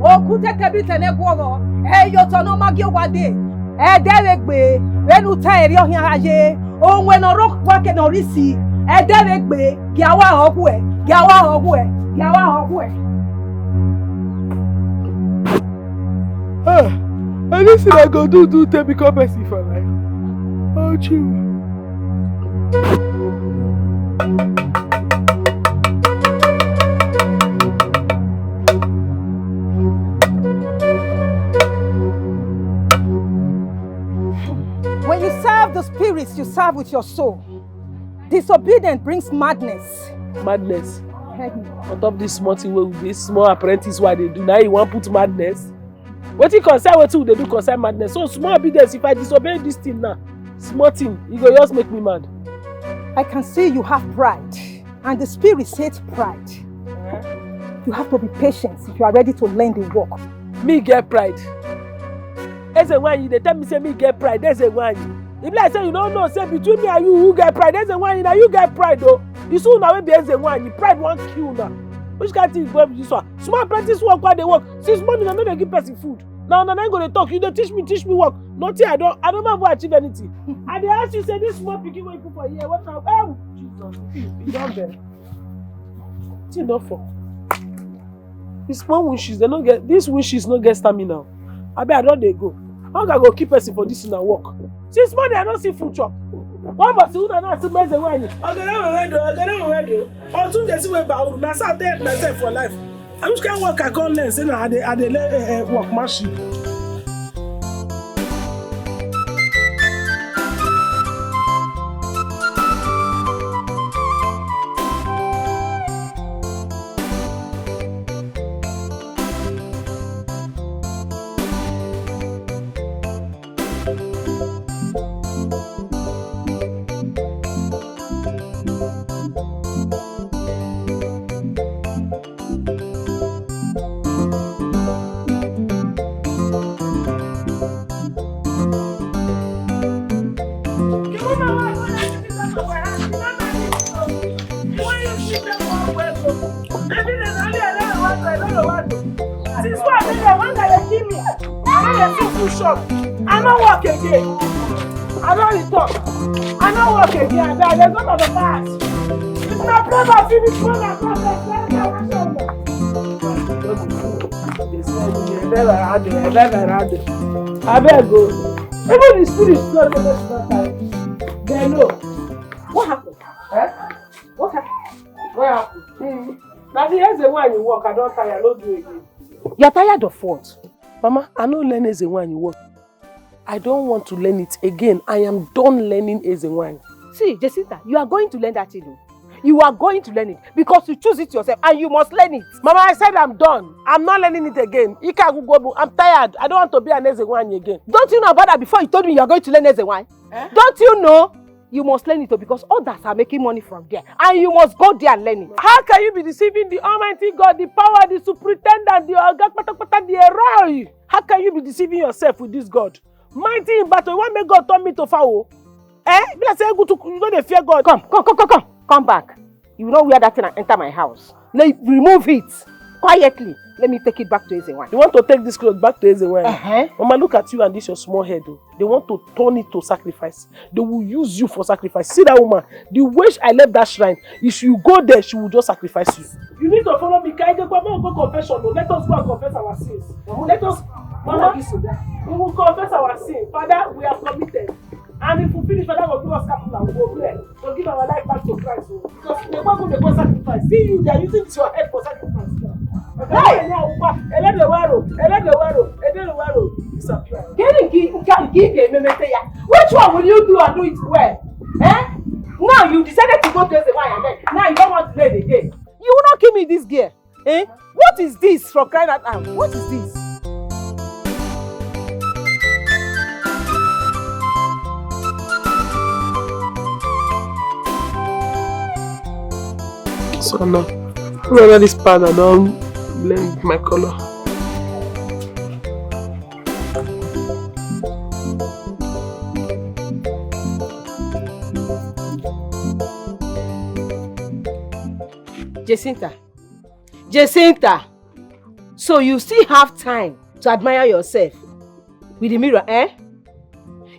Okute kebite ne gworo. Yo tono magi wade. Deregbe. Wenu ta eri ohin aye. Onwe no rock wake no risi. Deregbe. Giawa ogwe. Giawa ogwe. Giawa ogwe. Anything I go do to become person for life. Oh, chill. When you serve the spirits, you serve with your soul. Disobedience brings madness. Madness? On top of this small thing with this small apprentice, what they do now, you want to put madness? What you concern, what you they do concern madness? So small obedience, if I disobey this thing now, small thing, you go just make me mad. I can see you have pride, and the spirit hates pride. You have to be patient if you are ready to learn the work. Me get pride. There's a one they tell me say me get pride. There's a one. If I say you don't know, say between me and you who get pride. There's a one now you get pride though. You soon now be there's a one. You pride won't kill now. Which kind of thing is this one? Small apprentice work while they work. Since morning I know they give person food. Now I'm going to talk. You don't teach me work. Nothing. I don't ever achieve anything. And they ask you say this small picking what you put for here. What now? Oh Jesus! You don't there. It's enough for. These small wishes they don't get. These wishes no get stamina. I don't they go. How can I go keep person for this in a work? Since morning I don't see food chop. One but you don't see mess away. I don't ready. Or soon they see way back. Now start there myself for life. I'm just can't work. I can't learn. Say now I dey work machine. I don't work again. I don't return. I don't work again. There's not of the past. It's my brother finish one and I better go. Even the spirit is not the they know. What happened? What happened? What happened? Now here's the one you work. I don't tire. I don't do it again. You're tired of what? Mama, I don't learn as a wine you work. I don't want to learn it again. I am done learning as a wine. See, Jacinta, you are going to learn that thing. You are going to learn it because you choose it yourself and you must learn it. Mama, I said I'm done. I'm not learning it again. I'm tired. I don't want to be an as a wine again. Don't you know about that before you told me you are going to learn as a wine? Don't you know? You must learn it because others are making money from there and you must go there and learn it. How can you be deceiving the Almighty God, the power, the superintendent, the Eroi? How can you be deceiving yourself with this God? Mighty in battle, you want me God turn me to foul? If I say you don't fear God. Come back. You know where that thing enter my house. Remove it quietly. Let me take it back to Ezewan. You want to take this cloth back to Ezewan? Mama, look at you and this your small head. They want to turn it to sacrifice. They will use you for sacrifice. See that woman? The way I left that shrine, if you go there, she will just sacrifice you. You need to follow me. Can you go confession? Let us go and confess our sins. Let us, Mama, we will confess our sins. Father, we are committed. And if we finish, Father will give us capital. We will go there to give our life back to Christ. Because they won't go sacrifice. See you, they are using your head for sacrifice. Hey! Which one will you do and do it well? Now you decided to go to the wine and then now you don't want to learn again. You will not give me this gear. What is this from crying out loud? What is this? So now, whether this pan I don't blend with my color. So you still have time to admire yourself with the mirror, eh?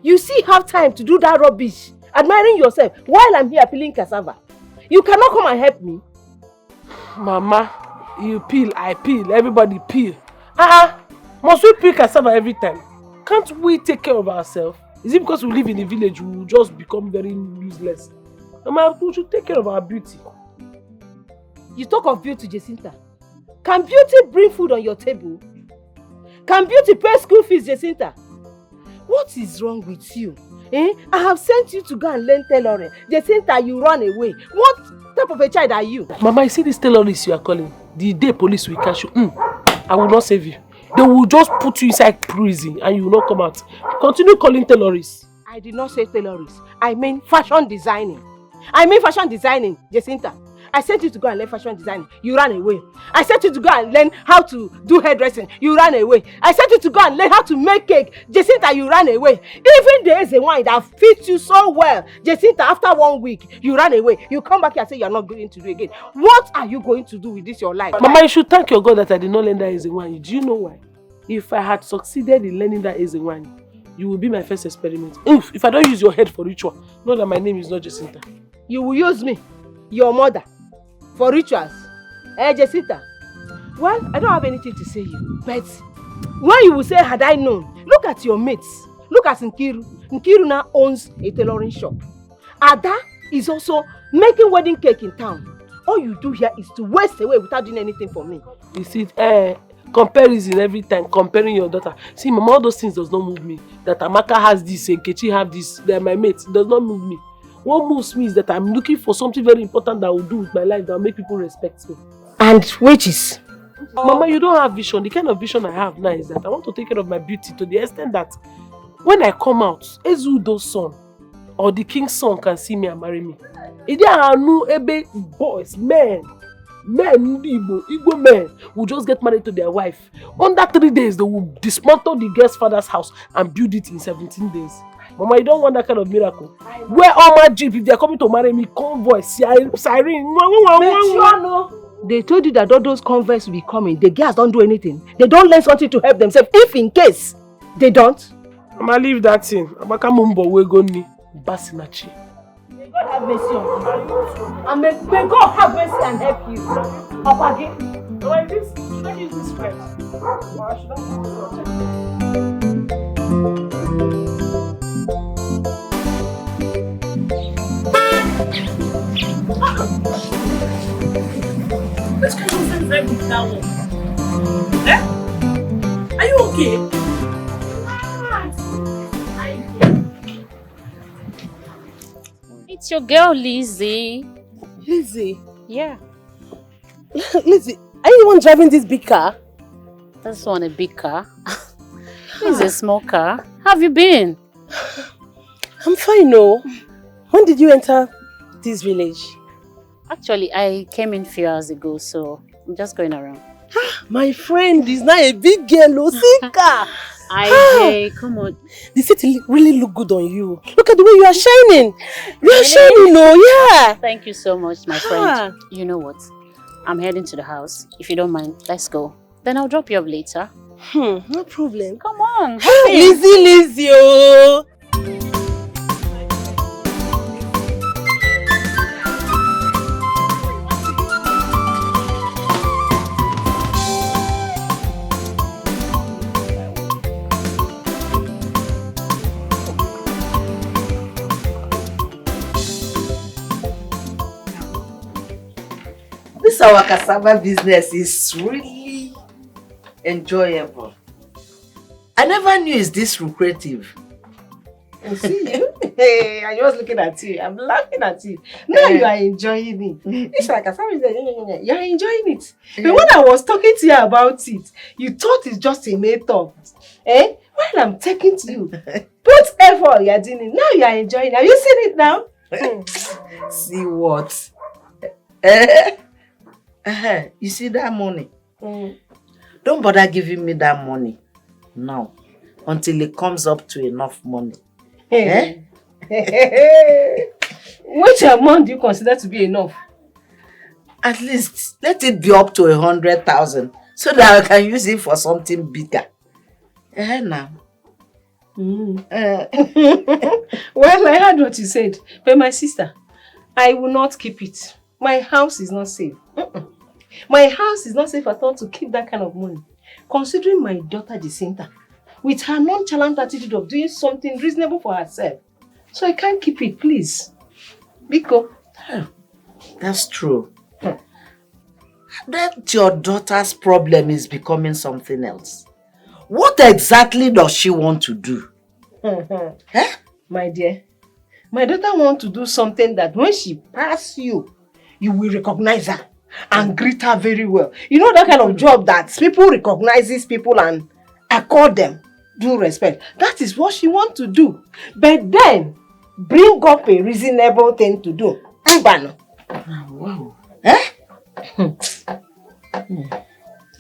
You still have time to do that rubbish, admiring yourself while I'm here peeling cassava. You cannot come and help me. Mama, you peel, I peel, everybody peel. Must we peel cassava every time? Can't we take care of ourselves? Is it because we live in a village we will just become very useless? Mama, we should take care of our beauty. You talk of beauty, Jacinta. Can beauty bring food on your table? Can beauty pay school fees, Jacinta? What is wrong with you? I have sent you to go and learn tailoring. Jacinta, you run away. What type of a child are you? Mama, you see this terrorist you are calling? The day police will catch you, I will not save you. They will just put you inside prison and you will not come out. Continue calling terrorists. I did not say terrorists. I mean fashion designing. Jacinta. I sent you to go and learn fashion designing. You ran away. I sent you to go and learn how to do hairdressing. You ran away. I sent you to go and learn how to make cake. Jacinta, you ran away. Even there is a wine that fits you so well. Jacinta, after 1 week, you ran away. You come back here and say you are not going to do it again. What are you going to do with this your life? Mama, you should thank your God that I did not learn that as a wine. Do you know why? If I had succeeded in learning that as a wine, you will be my first experiment. If I don't use your head for ritual, know that my name is not Jacinta. You will use me, your mother, for rituals. Jacinta. Well, I don't have anything to say you. But when you will say, had I known, look at your mates. Look at Nkiru. Nkiru now owns a tailoring shop. Ada is also making wedding cake in town. All you do here is to waste away without doing anything for me. You see, comparison every time, comparing your daughter. See, Mama, all those things does not move me. That Amaka has this, and Kechi have this, they're my mates. It does not move me. What moves me is that I'm looking for something very important that I will do with my life that will make people respect me. And wages. Mama, you don't have vision. The kind of vision I have now is that I want to take care of my beauty to the extent that when I come out, Ezudo's son or the king's son can see me and marry me. If there are no boys, men, Igbo men will just get married to their wife. Under 3 days, they will dismantle the girl's father's house and build it in 17 days. Mama, you don't want that kind of miracle. Where all my jeep, if they are coming to marry me, convoy, siren. They told you that all those convoys will be coming. The girls don't do anything. They don't learn something to help themselves. If in case they don't. Mama, leave that thing. Amaka mumbo we go ni basinachi. May God have mercy on you. And may God have mercy and help you. Opage. Like this, should I use this first? Or should I use this? Let's go to the with that one. Eh? Are you okay? It's your girl, Lizzie. Lizzie? Yeah. Lizzie, are you the one driving this big car? That's one a big car. This is a small car. How have you been? I'm fine, no. When did you enter this village? Actually, I came in a few hours ago, so I'm just going around. My friend is now a big girl, Osika. Hey, come on. The city really look good on you. Look at the way you are shining. You are shining, no? Yeah. Thank you so much, my friend. You know what? I'm heading to the house. If you don't mind, let's go. Then I'll drop you off later. No problem. Come on. Lizzie, oh. This our cassava business is really enjoyable. I never knew it's this lucrative. You see, hey, I was looking at you. I'm laughing at you. Now you are enjoying it. It's like cassava business. You are enjoying it. But when I was talking to you about it, you thought it's just a made-up. Eh? While I'm taking to you, put effort you are doing it. Now you are enjoying it. Have you seen it now? See what? You see that money? Don't bother giving me that money now until it comes up to enough money. Which amount do you consider to be enough? At least let it be up to 100,000 so that I can use it for something bigger. Now. Well, I heard what you said. But my sister, I will not keep it. My house is not safe. My house is not safe at all to keep that kind of money. Considering my daughter Jacinta, with her nonchalant attitude of doing something reasonable for herself. So I can't keep it, please. Biko. That's true. That your daughter's problem is becoming something else. What exactly does she want to do? My dear, my daughter wants to do something that when she passes you, you will recognize her and greet her very well. You know that kind of job that people recognizes people and accord them due respect. That is what she wants to do. But then, bring up a reasonable thing to do. Mbano. Wow.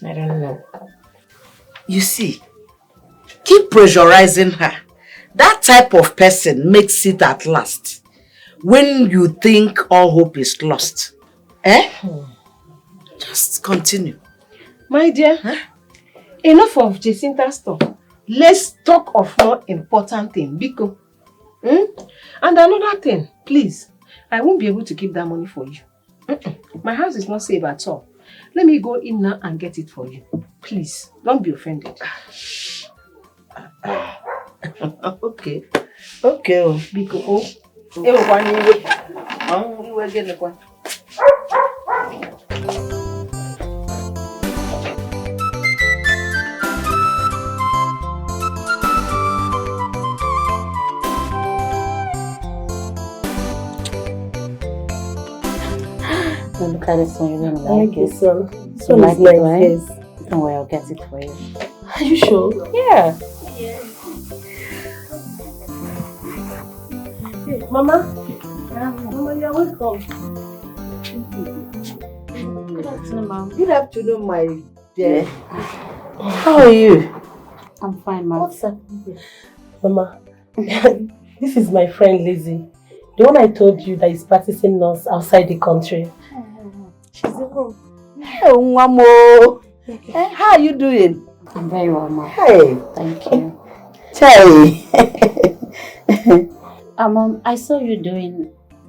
I don't know. You see, keep pressurizing her. That type of person makes it at last. When you think all hope is lost. Just continue. My dear, enough of Jacinta stuff. Let's talk of more important thing, Biko. And another thing, please. I won't be able to keep that money for you. My house is not safe at all. Let me go in now and get it for you. Please, don't be offended. Okay. Okay. Biko, Look at this one, you're gonna like it. So like it, right? Yes. Don't worry, I'll get it for you. Are you sure? Yeah. Hey, Mama. Mama, you're welcome. Good afternoon, Mom. Good afternoon, my dear. How are you? I'm fine, Mom. What's up? Mama, this is my friend Lizzie. The one I told you that is practicing nurse outside the country. She's at home. Hey, Wamo. Hey, how are you doing? I'm very well, Mom. Hey. Thank you. Hey. Mom, I saw you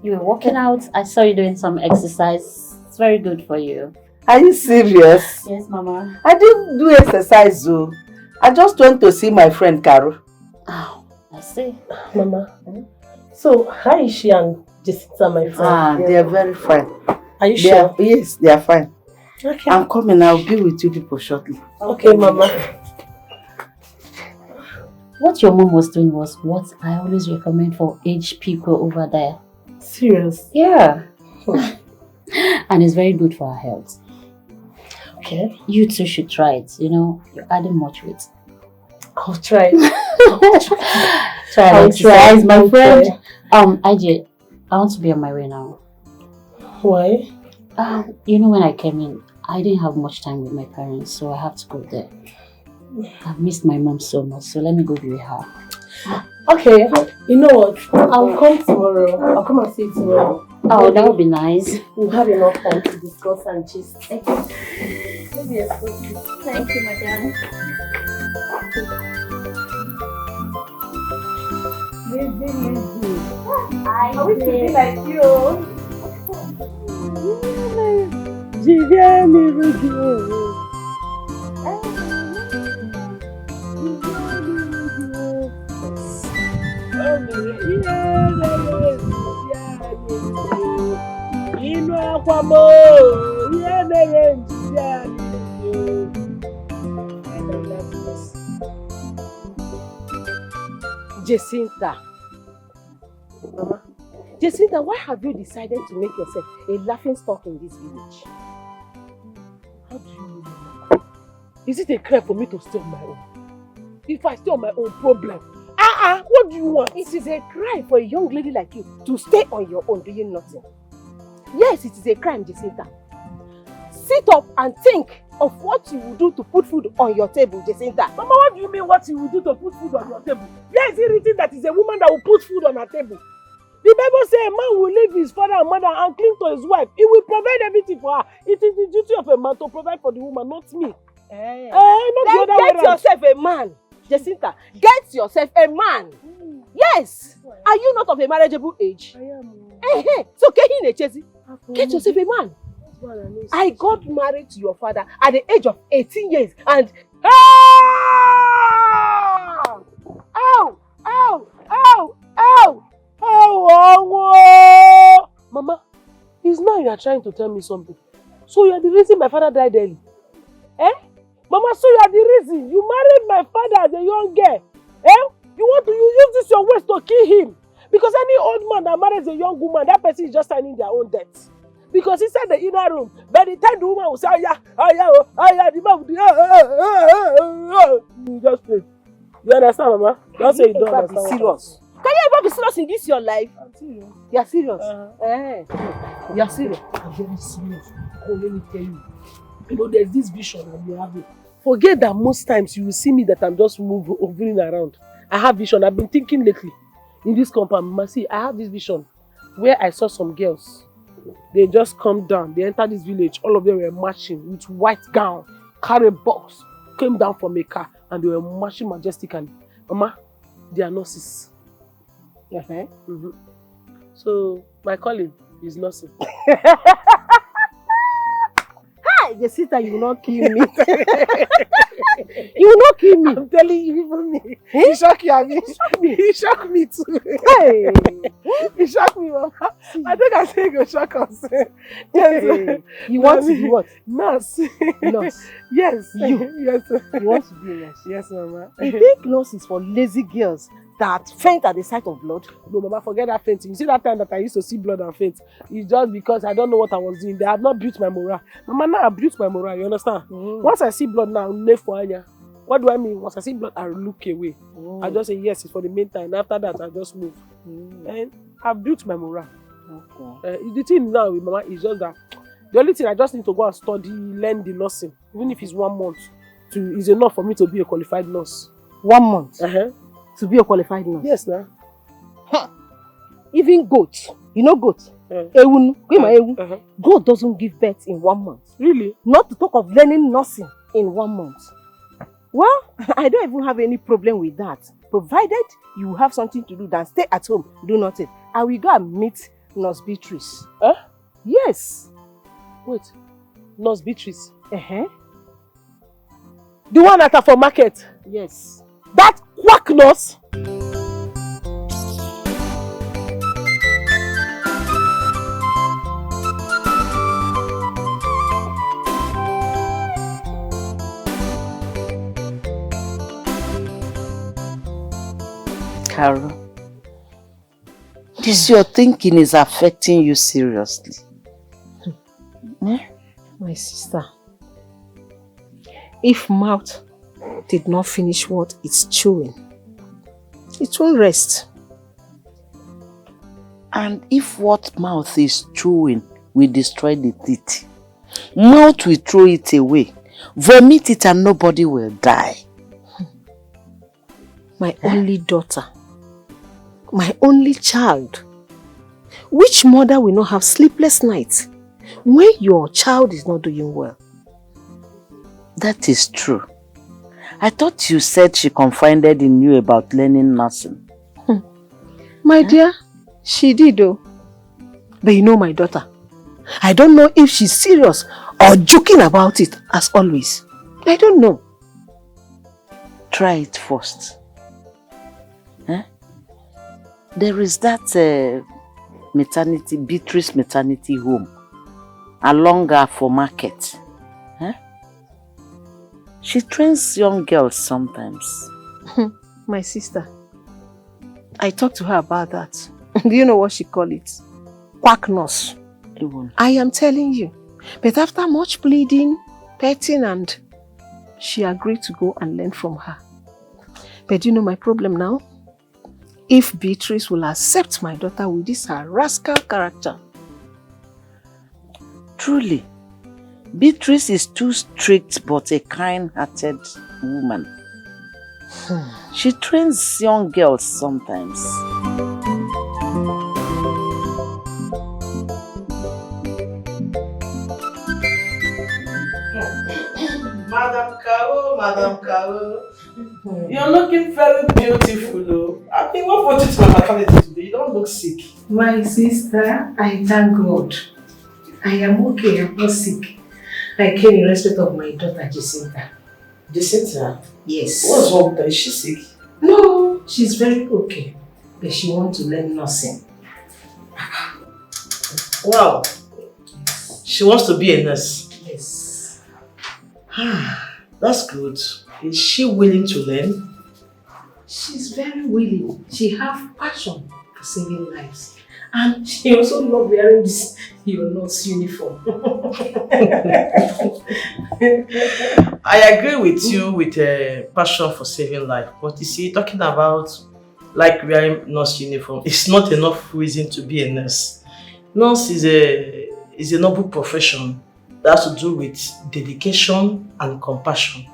were working out. I saw you doing some exercise. It's very good for you. Are you serious? Yes, Mama. I didn't do exercise, though. I just went to see my friend Carol. Oh, I see. Mama, so how is she and Jessica, my friend? They are very fine. Are you sure? Yes, they are fine. Okay. I'm coming. I'll be with you people shortly. Okay, Mama. What your mom was doing was what I always recommend for aged people over there. Serious? Yeah. And it's very good for our health. Okay. You too should try it. You know, you're adding much weight. I'll try. Try I'll and exercise, my I'll friend. try. IJ, I want to be on my way now. Why? You know, when I came in, I didn't have much time with my parents, so I have to go there. I've missed my mom so much, so let me go be with her. Okay, you know what? I'll come tomorrow. I'll come and see you tomorrow. Oh, that would be nice. We'll have enough time to discuss and gist. Thank you, madam. I wish to be like you. Jacinta. Mama, Jacinta, why have you decided to make yourself a laughing stock in this village? How do you know? Is it a crime for me to stay on my own? If I stay on my own, problem. What do you want? It is a crime for a young lady like you to stay on your own doing nothing. Yes, it is a crime, Jacinta. Sit up and think of what you will do to put food on your table, Jacinta. Mama, what do you mean what you will do to put food on your table? Where is it written that it's a woman that will put food on her table? The Bible says a man will leave his father and mother and cling to his wife. He will provide everything for her. It is the duty of a man to provide for the woman, not me. Not the Then other way get around. yourself a man. Jacinta, get yourself a man. Yes. Are you not of a marriageable age? I am. So get yourself a man. I got married to your father at the age of 18 years and Ah! Ow! Ow! Ow! Ow! Oh, Mama, it's now you are trying to tell me something. So you are the reason my father died early. Mama, so you are the reason. You married my father as a young girl. You want to use this your ways to kill him. Because any old man that marries a young woman, that person is just signing their own death. Because inside the inner room, by the time the woman will say, the man will you just play. You understand, Mama? Don't say you don't understand. Serious. Can you ever be serious in this your life? I'm serious. You are serious? You are serious? I'm very serious. Oh, let me tell you. You know, there's this vision that you have. Forget that most times you will see me that I'm just hovering around. I have vision. I've been thinking lately in this compound. Mama, see, I have this vision where I saw some girls. They just come down. They entered this village. All of them were marching with white gown, carry box, came down from a car, and they were marching majestically. Mama, they are nurses. So my calling is nursing. Your sister, you will not kill me. You will not kill me. I'm telling you, even me. He shocked you, Abi. He shocked me too. Hey. He shocked me, Mama. I think I say go shock us. Yes. You want to be what? Nurse. Nurse. Yes. You. Yes. You want to be a nurse? Yes, Mama. You think nurse is for lazy girls that faint at the sight of blood? No, Mama, forget that fainting. You see that time that I used to see blood and faint? It's just because I don't know what I was doing. They have not built my morale. Mama, now I built my morale, you understand? Once I see blood now, what do I mean? Once I see blood, I look away. I just say, yes, it's for the meantime. After that, I just move. And I've built my morale. Okay. The thing now with Mama is just that the only thing I just need to go and study, learn the nursing. Even if it's 1 month, is enough for me to be a qualified nurse. 1 month? To be a qualified nurse? Yes, now. Even goat, you know goat? Goat doesn't give birth in 1 month. Really? Not to talk of learning nursing in 1 month. Well, I don't even have any problem with that. Provided you have something to do, then stay at home, do nothing. I will go and meet Nurse Beatrice. Yes. Wait, Nurse Beatrice? The one at for market? Yes. That quack nurse? Carol, this your thinking is affecting you seriously. My sister, if mouth did not finish what it's chewing, it won't rest. And if what mouth is chewing will destroy the teeth, mouth will throw it away, vomit it, and nobody will die. My only daughter, my only child. Which mother will not have sleepless nights when your child is not doing well? That is true. I thought you said she confided in you about learning nursing. My dear, she did though. But you know my daughter, I don't know if she's serious or joking about it as always. I don't know. Try it first. There is that Beatrice maternity home along for market. She trains young girls sometimes. My sister, I talked to her about that. Do you know what she called it? Quack nurse. I am telling you. But after much pleading, petting, and she agreed to go and learn from her. But you know my problem now? If Beatrice will accept my daughter with this her rascal character. Truly, Beatrice is too strict but a kind-hearted woman. She trains young girls sometimes. Madam Madam Carol. You're looking very beautiful, though. I mean, what brought you to my maternity today? You don't look sick. My sister, I thank God. I am okay, I'm not sick. I came in respect of my daughter, Jacinta. Jacinta? Yes. What's wrong with her? Is she sick? No, she's very okay. But she wants to learn nursing. Wow. She wants to be a nurse. Yes. That's good. Is she willing to learn? She's very willing. She has passion for saving lives. And she also loves wearing this your nurse uniform. I agree with you with a passion for saving life. But you see, talking about like wearing nurse uniform, it's not enough reason to be a nurse. Nurse is a noble profession that has to do with dedication and compassion.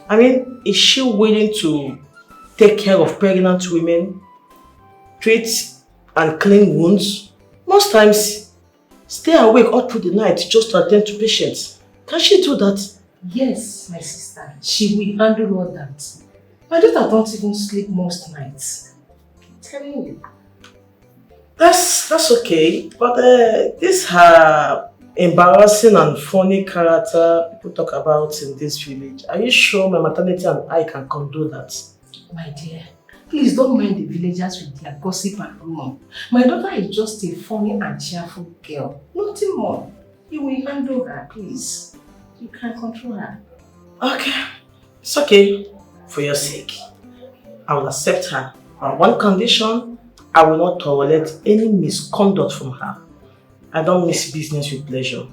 I mean, is she willing to take care of pregnant women, treat and clean wounds? Most times, stay awake all through the night just to attend to patients. Can she do that? Yes, my sister. She will handle all that. My daughter don't even sleep most nights. I'm telling you. That's okay, but this her embarrassing and funny character people talk about in this village. Are you sure my maternity and I can condone that? My dear, please don't mind the villagers with their gossip and rumor. My daughter is just a funny and cheerful girl. Nothing more. You will handle her, please. You can control her. Okay, it's okay. For your sake, I will accept her. On one condition, I will not tolerate any misconduct from her. I don't mix business with pleasure.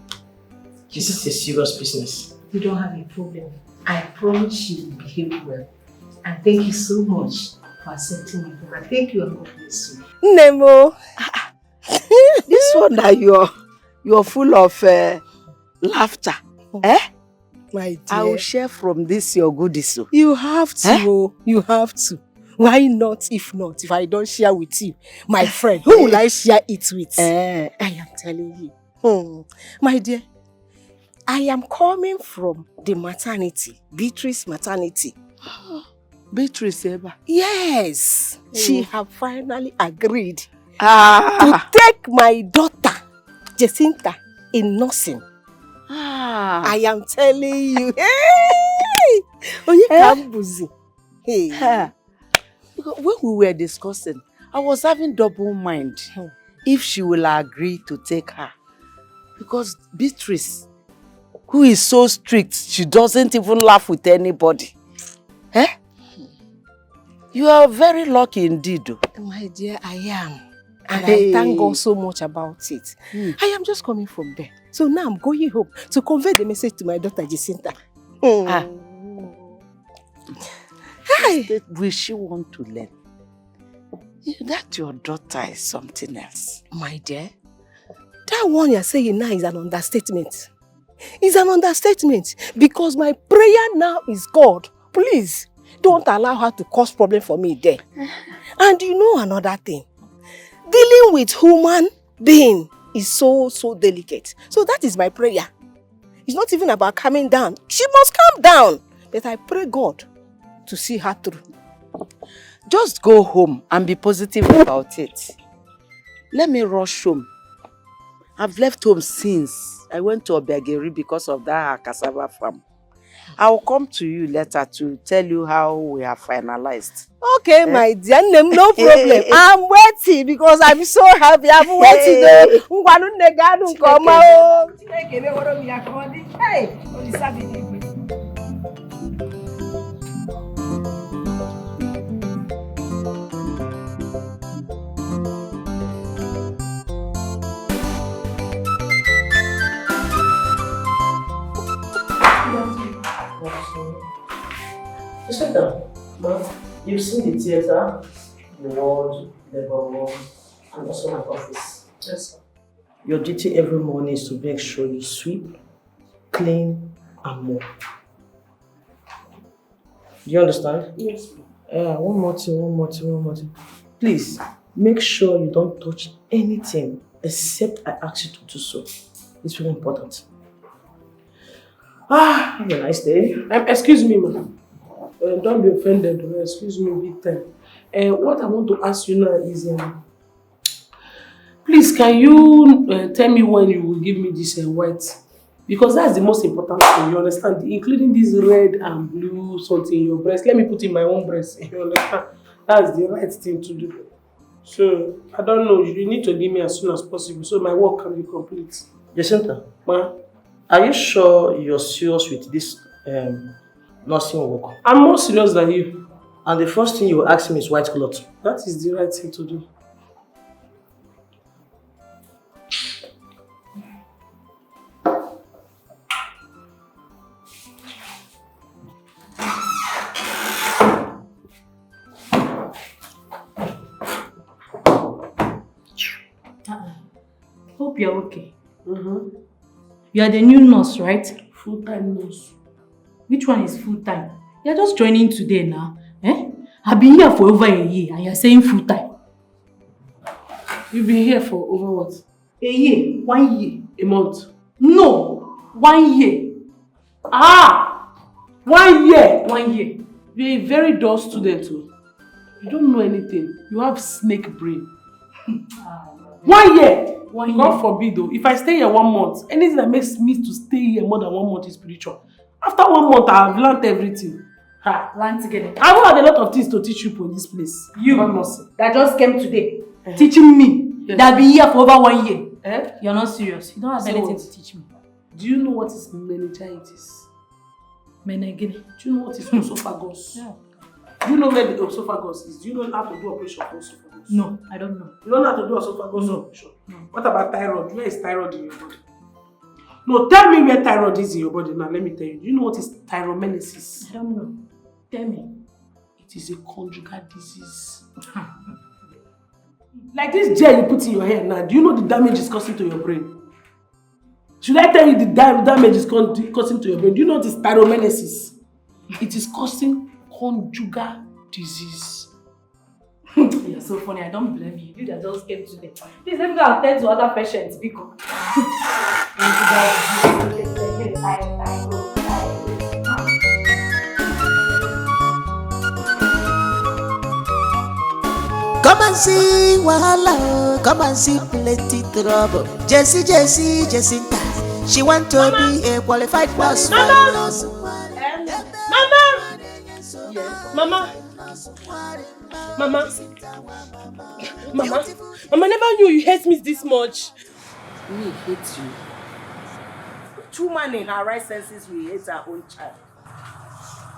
This is a serious business. You don't have a problem. I promise you will behave well. And thank you so much for accepting me. And thank you and God bless you. Nemo, this one that you're full of laughter. Eh? My dear. I will share from this your goodies. You have to, you have to. Why not if not? If I don't share with you, my friend, who will I share it with? I am telling you. My dear, I am coming from the maternity, Beatrice maternity. Beatrice Eba? Yes, she have finally agreed to take my daughter, Jacinta, in nursing. I am telling you. Hey! Hey. Because when we were discussing, I was having double mind if she will agree to take her. Because Beatrice, who is so strict, she doesn't even laugh with anybody. Eh? You are very lucky indeed. My dear, I am. And I thank God so much about it. I am just coming from there. So now I'm going home to convey the message to my daughter Jacinta. Hey. Will she want to learn? That your daughter is something else. My dear, that one you're saying now is an understatement. It's an understatement because my prayer now is, God, please don't allow her to cause problem for me there. And you know another thing, dealing with human being is so delicate. So that is my prayer. It's not even about calming down. She must calm down. But I pray God to see her through. Just go home and be positive about it. Let me rush home. I've left home since I went to Obegeri because of that cassava farm. I will come to you later to tell you how we have finalized. Okay, my dear, no problem. I'm waiting because I'm so happy. I'm waiting. You've seen the theatre, the ward, the boardroom, and also my office. Yes, sir. Your duty every morning is to make sure you sweep, clean, and mop. Do you understand? Yes. One more thing. Please, make sure you don't touch anything except I ask you to do so. It's very important. Have a nice day. Excuse me, ma'am. Don't be offended. Excuse me, big time. What I want to ask you now is, please, can you tell me when you will give me this white? Because that's the most important thing, you understand? Including this red and blue something in your breast. Let me put in my own breast, you understand? That's the right thing to do. So, I don't know, you need to give me as soon as possible so my work can be complete. Jacinta, Ma? are you sure you're serious with this nursing work? I'm more serious than you. And the first thing you ask me is white cloth. That is the right thing to do. Hope you're okay. You are the new nurse, right? Full-time nurse. Which one is full-time? You're just joining today now. I've been here for over a year and you're saying full-time. You've been here for over what? A year. 1 year. A month. No. 1 year. 1 year. 1 year. You're a very dull student. You don't know anything. You have snake brain. 1 year. 1 year. God forbid though. If I stay here 1 month, anything that makes me to stay here more than 1 month is spiritual. After 1 month, I have learned everything. Learn together. I will have a lot of things to teach you for this place. You that just came today, teaching me, that I've been here for over 1 year. You're not serious. You don't have anything to teach me. Do you know what is meningitis? Menegene. Do you know what is esophagus? Yeah. Do you know where the esophagus is? Do you know how to do operation for esophagus? No, I don't know. You don't know how to do esophagus operation? No. What about thyroid? Where is thyroid in your body? No, tell me where thyroid is in your body now. Let me tell you. Do you know what is thyromenesis? I don't know. Tell me. It is a conjugal disease. Like this gel you put in your hair now, do you know the damage it's causing to your brain? Should I tell you the damage it's causing to your brain? Do you know what is thyromenesis? It is causing conjugal disease. You're so funny. I don't blame you. You that just came today. Please let me go and attend to other patients because come and see wahala, come and see plenty trouble. Jacinta, she want to be a qualified nurse. Mama, never knew you hate me this much. Me hate you. Which woman in her right senses will hate her own child?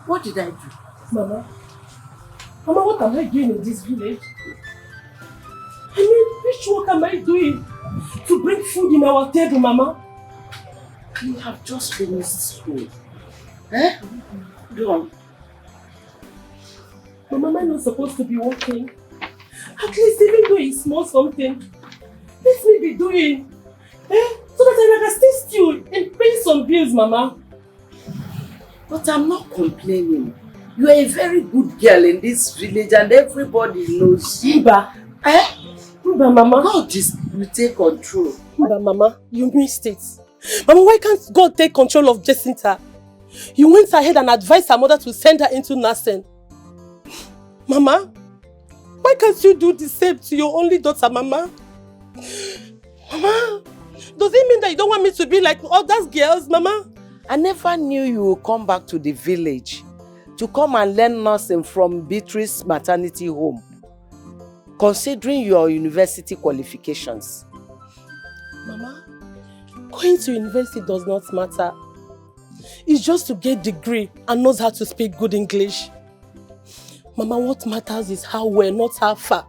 What did I do? Mama, what am I doing in this village? I mean, which work am I doing to bring food in our table, Mama? You have just finished school. Go on. Mama, am I not supposed to be working? At least even though it's small something, let me be doing. So that I can still steal and pay some bills, Mama. But I'm not complaining. You are a very good girl in this village and everybody knows. Mba, Mama. God will take control. Mba, Mama, you missed it. Mama, why can't God take control of Jacinta? You went ahead and advised her mother to send her into nursing. Mama, why can't you do the same to your only daughter, Mama? Mama, does it mean that you don't want me to be like other girls, Mama? I never knew you would come back to the village to come and learn nursing from Beatrice's maternity home, considering your university qualifications. Mama, going to university does not matter. It's just to get a degree and knows how to speak good English. Mama, what matters is how well, not how far.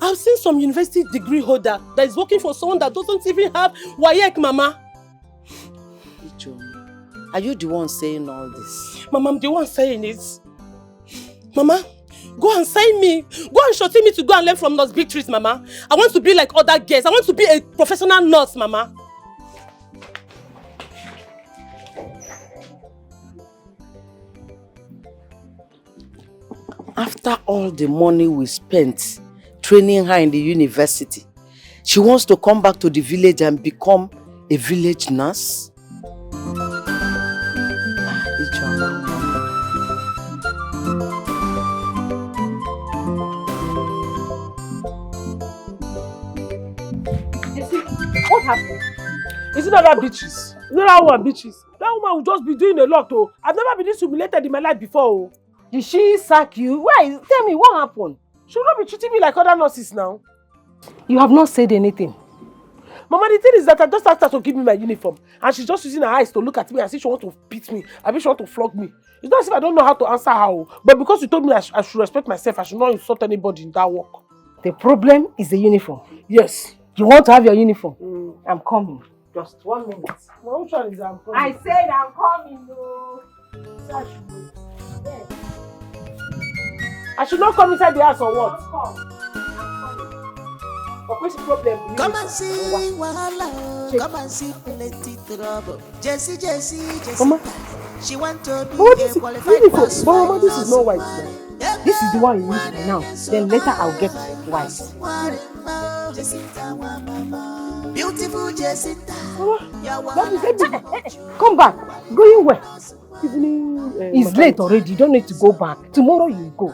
I've seen some university degree holder that is working for someone that doesn't even have WAEC, Mama. Are you the one saying all this? Mama, I'm the one saying it. Mama, go and sign me. Go and shorten me to go and learn from Nurse Beatrice, Mama. I want to be like other girls. I want to be a professional nurse, Mama. After all the money we spent training her in the university, she wants to come back to the village and become a village nurse? happened? Is it not that bitches? Is it not that one bitches? That woman will just be doing a lot, oh. I've never been this humiliated in my life before, oh. Did she sack you? Why? Tell me, what happened? She will not be treating me like other nurses now. You have not said anything. Mama, the thing is that I just asked her to give me my uniform, and she's just using her eyes to look at me as if she wants to beat me, as if she wants to flog me. It's not as if I don't know how to answer her, oh. But because you told me I should respect myself, I should not insult anybody in that work. The problem is the uniform. Yes. You want to have your uniform? I'm coming. Just 1 minute. Well, which one is I'm coming? I said I'm coming, no. I should not come inside the house or what? Come and see wahala, come and see plenty trouble. Jesse. Mama. She want to be Mama, a this qualified is person. Mama, this is not white. Now. This is the one you use for now. Then later I'll get white. Beautiful Jacinta. Come back. Going where? Evening. It's late already. You don't need to go back. Tomorrow you go.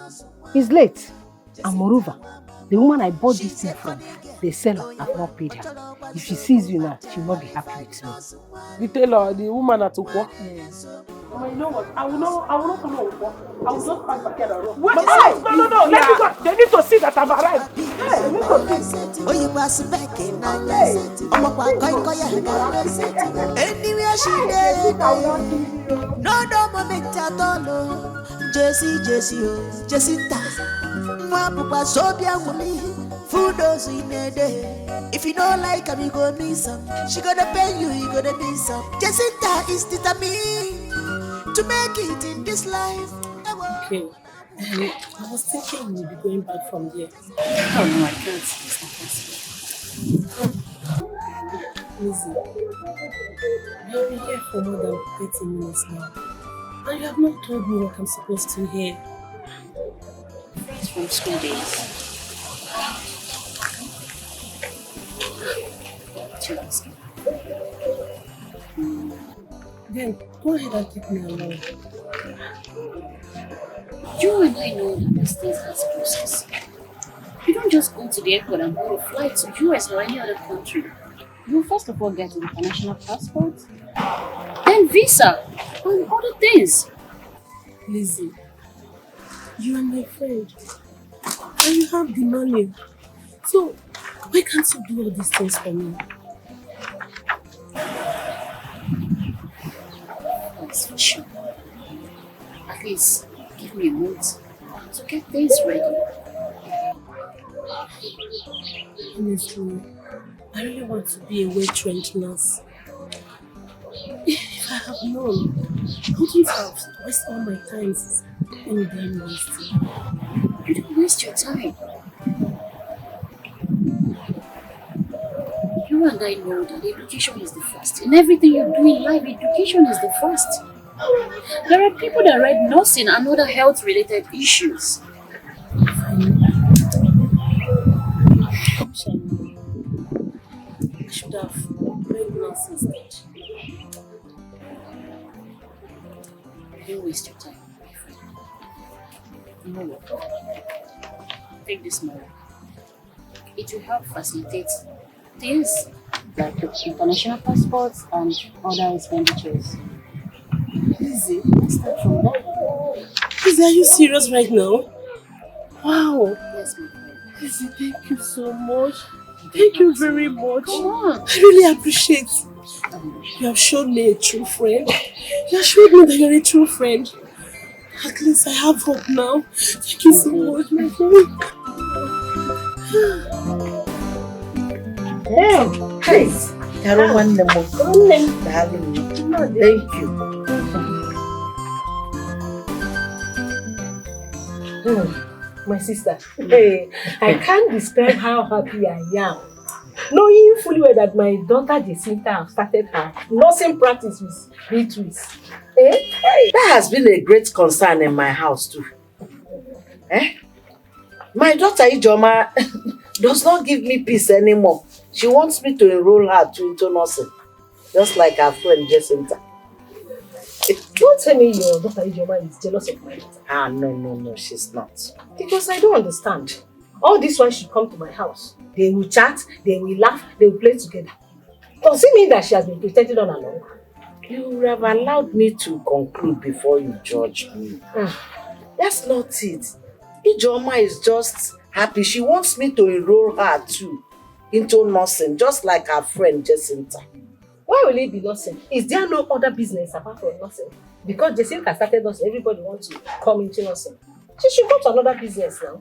It's late. And moreover, the woman I bought this thing from, the seller, have not paid her. If she sees you now, she will not be happy with me. The tailor, the woman at Ukwa. Yes. Mama, you know what? I will not come on Ukwa. I will just pass back here and run. Mama, no. Let me go. They need to see that I've arrived. Hey, they need to see. Oh, you pass back in anywhere she did. No moment at all. Jacinta. Papa so beautifully. Food those in a day. If you don't like her, you go need some. She gonna pay you, you gonna need some. Jacinta is determined to make it in this life. Okay. I was thinking we'll be going back from there. Oh no, I can't. It's not possible. Lizzie, we have been here for more than 30 minutes now. And you have not told me what I'm supposed to hear. It's from school days. Then go ahead and take me along. You and I know that these things has process. You don't just go to the airport and book a flight to US or any other country. You first of all get an international passport, then visa, and other things. Lizzie, you are my friend, and you have the money. So, why can't you do all these things for me? That's for sure. At least, give me a month to get things ready. Honestly, I really want to be a well-trained nurse. If I have known, I wouldn't have wasted all my time in being nasty. You don't waste your time. You and I know that education is the first. In everything you do in life, education is the first. There are people that read nursing and other health-related issues. I should have read nurse instead. Don't waste your time, my friend. You know what? Take this money. It will help facilitate things like international passports and other expenditures. Lizzie, start from that. Lizzie, are you serious right now? Wow. Yes, my friend. Lizzie, thank you so much. Thank you very much. Come on. I really appreciate it. You have shown me a true friend. You have showed me that you're a true friend. At least I have hope now. Thank you so much, my friend. Hey, I don't want them more. Thank you. My sister, hey, I can't describe how happy I am. Knowing fully well that my daughter Jacinta have started her nursing practice with Beatrice. That has been a great concern in my house too. My daughter Ijoma does not give me peace anymore. She wants me to enroll her into nursing, just like her friend Jacinta. Don't tell me your daughter Ijoma is jealous of my daughter. No, she's not. Because I don't understand. All this while she come to my house. They will chat, they will laugh, they will play together. Does it mean that she has been pretending all along? You would have allowed me to conclude before you judge me. That's not it. Ijoma is just happy. She wants me to enroll her too into nursing, just like her friend Jacinta. Why will it be nursing? Is there no other business apart from nursing? Because Jacinta started nursing, everybody wants to come into nursing. She should go to another business now.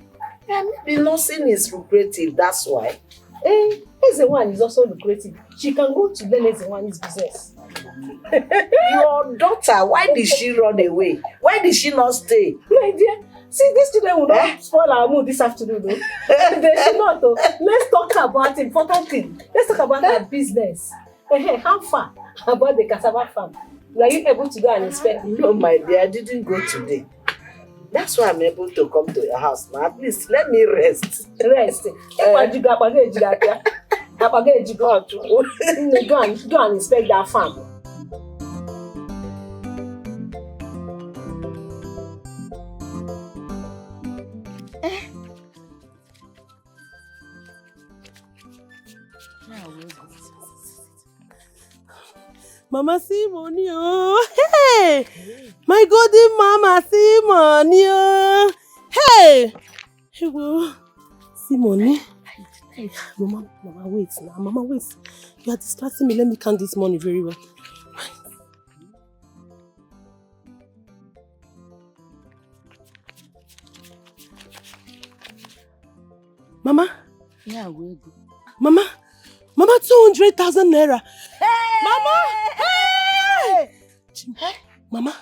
Yeah, maybe nursing is lucrative, that's why. Ezewan is also lucrative. She can go to learn Ezewan's business. Your daughter, why did she run away? Why did she not stay? My dear, see, these children will not spoil our mood this afternoon, though. They should not, though. Let's talk about important thing. Let's talk about her business. How far about the cassava farm? Were you able to go and inspect? No, my dear, I didn't go today. That's why I'm able to come to your house now. At least let me rest. Rest. Go and inspect that farm. Mama see money, oh. Hey! My golden mama see money, oh. Hey! Hey, whoa. See money? Mama, wait now. Mama, wait. You are distracting me. Let me count this money very well. Mama? Yeah, we go. Mama? Mama, 200,000 naira. Hey! Mama! Hey! Hey! Mama!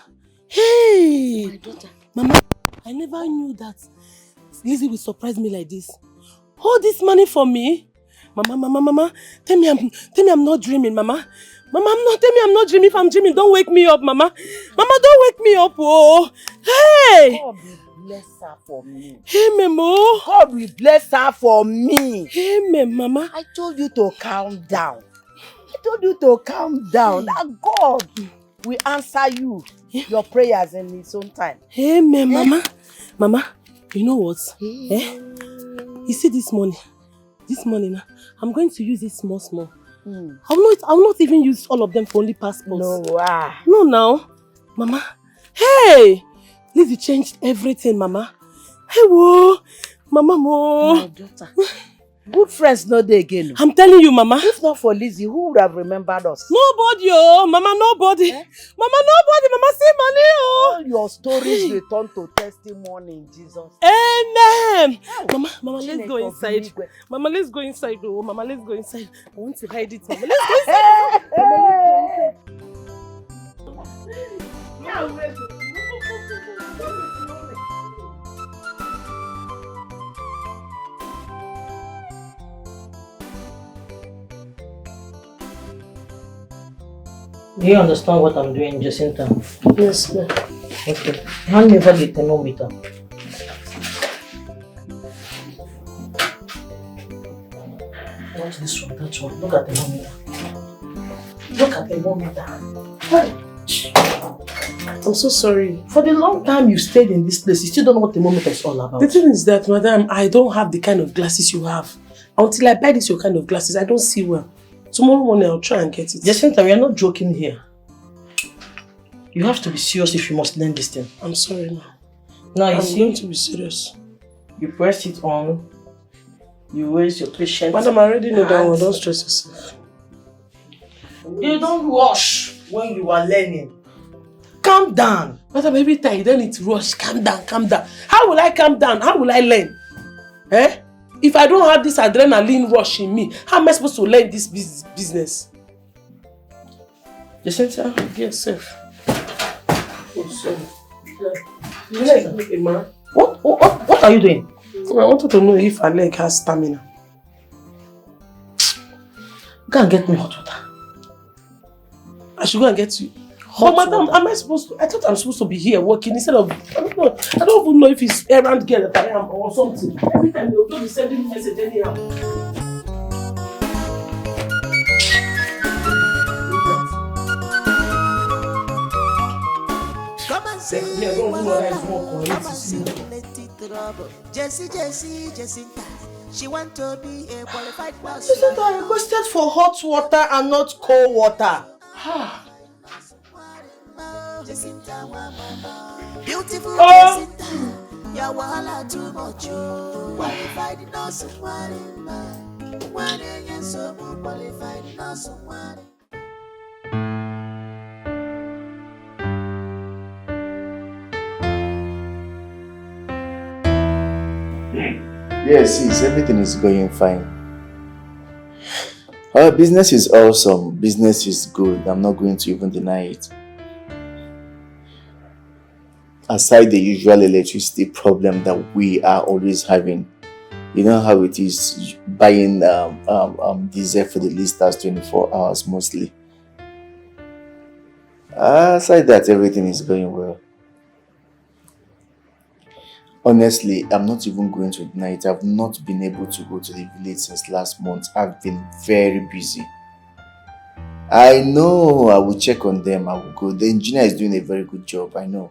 Hey! My daughter. Mama, I never knew that Lizzie will surprise me like this. Hold this money for me. Mama. Tell me I'm not dreaming, Mama. Tell me I'm not dreaming. If I'm dreaming, don't wake me up, Mama. Mama, don't wake me up, oh. Hey! God will bless her for me. Hey, Memo. God will bless her for me. Hey, Mama. I told you to calm down. Now God will answer you your prayers in His own time. Hey, Mama. Mama, you know what? You see this money? This money now, I'm going to use it small. I'll not even use all of them for only passports. No, now. Mama. Hey! Lizzie changed everything, Mama. Hey, whoa! Mama, mo. My daughter. Good friends no dey again. I'm telling you, Mama. If not for Lizzie, who would have remembered us? Nobody, oh. Mama, nobody. Mama, nobody. Mama, see money, oh. All your stories return to testimony in Jesus. Amen. Mama, let's go inside. Mama, let's go inside, oh. Mama, let's go inside. I want to hide it, Mama. Let's go inside. Do you understand what I'm doing, Jacinta? Yes, ma'am. Okay. Hand me over the thermometer. Watch this one, that one. Look at the thermometer. I'm so sorry. For the long time you stayed in this place, you still don't know what thermometer is all about. The thing is that, madam, I don't have the kind of glasses you have. Until I buy this your kind of glasses, I don't see well. Tomorrow morning I'll try and get it. Jacinta, we are not joking here. You have to be serious if you must learn this thing. I'm sorry, ma'am. Now I'm going to be serious. You press it on. You raise your patient. Madam, I already know that one. Don't stress yourself. You don't rush when you are learning. Calm down. Madam, every time you don't need to rush. Calm down. How will I calm down? How will I learn? If I don't have this adrenaline rush in me, how am I supposed to learn this business? Jacinta, get safe. Oh, sorry. What are you doing? I wanted to know if her leg has stamina. Go and get me hot water. I should go and get you. But madam, am I supposed to? I thought I'm supposed to be here working instead of. I don't even know if it's errand girl that I am or something. Every time they'll be sending me message anyhow. Come and see what I want. Come and see plenty trouble. Jacinta, She want to be a qualified nurse. Jacinta, I requested for hot water and not cold water. Beautiful Jacinta, your wahala too much. Qualified nurse, qualified nurse. Yes, sis, everything is going fine. Our business is awesome. Business is good. I'm not going to even deny it. Aside the usual electricity problem that we are always having, you know how it is buying diesel for the listers 24 hours mostly. Aside that, everything is going well. Honestly, I'm not even going to deny it. I've not been able to go to the village since last month. I've been very busy. I know I will check on them. I will go. The engineer is doing a very good job, I know.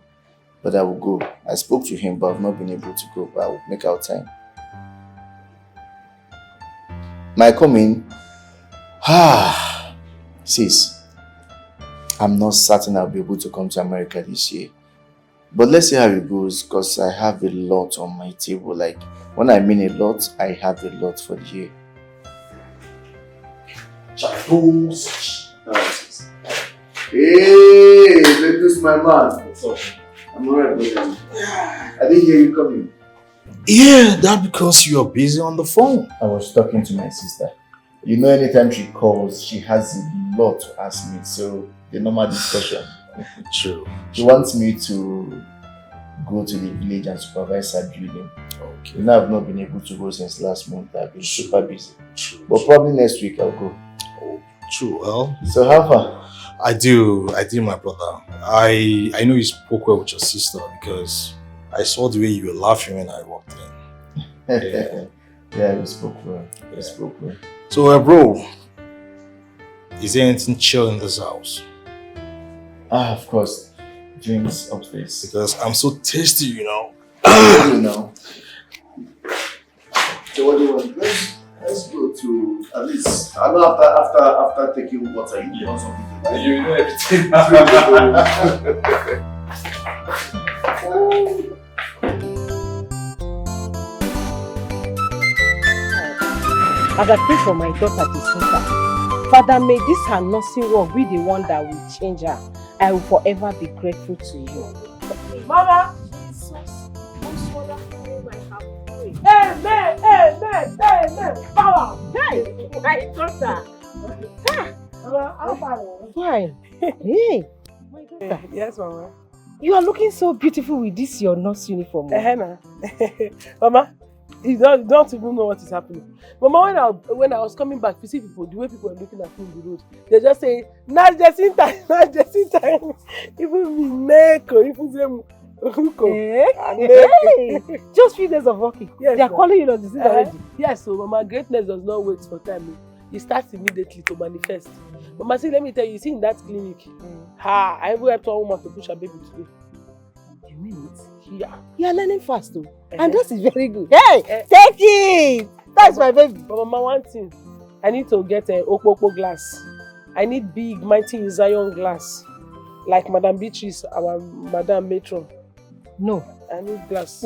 But I will go. I spoke to him, but I've not been able to go. But I will make out time. My coming? Sis, I'm not certain I'll be able to come to America this year. But let's see how it goes, because I have a lot on my table. Like, when I mean a lot, I have a lot for the year. Hey, let this my man. What's up? I'm alright, brother. I didn't hear you coming. Yeah, that's because you are busy on the phone. I was talking to my sister. You know, anytime she calls, she has a lot to ask me. So, the normal discussion. True. She wants me to go to the village and supervise her building. Okay. You know, I've not been able to go since last month. I've been super busy. True. But probably next week I'll go. Oh, true. Well, so how far? I do, my brother. I know you spoke well with your sister because I saw the way you were laughing when I walked in. Yeah, we spoke well. We spoke well. So, bro, is there anything chill in this house? Of course. Drinks upstairs. Because I'm so tasty, you know. You know. So what do you want? Let's go to at least. I know after taking water, you want something. You know everything. As I pray for my daughter Jacinta, Father, may this her nursing work be the one that will change her. I will forever be grateful to you. Mama! Amen! Power! Hey! My daughter! How far? Fine. Hey! My daughter. Yes, Mama. You are looking so beautiful with this your nurse uniform. Mama, you don't even know what is happening. Mama, when I was coming back, you see people, the way people are looking at me on the road, they're just saying, Nurse Jacinta. Even me, Neko, even them. Hey. Just few days of working. Yes, they are calling you Nurse Jacinta already. Yes, so Mama, greatness does not wait for time. It starts immediately to manifest. Mama, see, let me tell you, see in that clinic, I even helped one woman to push her baby today. You mean it? Yeah. You are learning fast too. And this is very good. Hey, take it! That's my baby. But Mama, one thing, I need to get an Okpokpo glass. I need big, mighty Zion glass. Like Madam Beatrice, our Madam Matron. No. I need glass.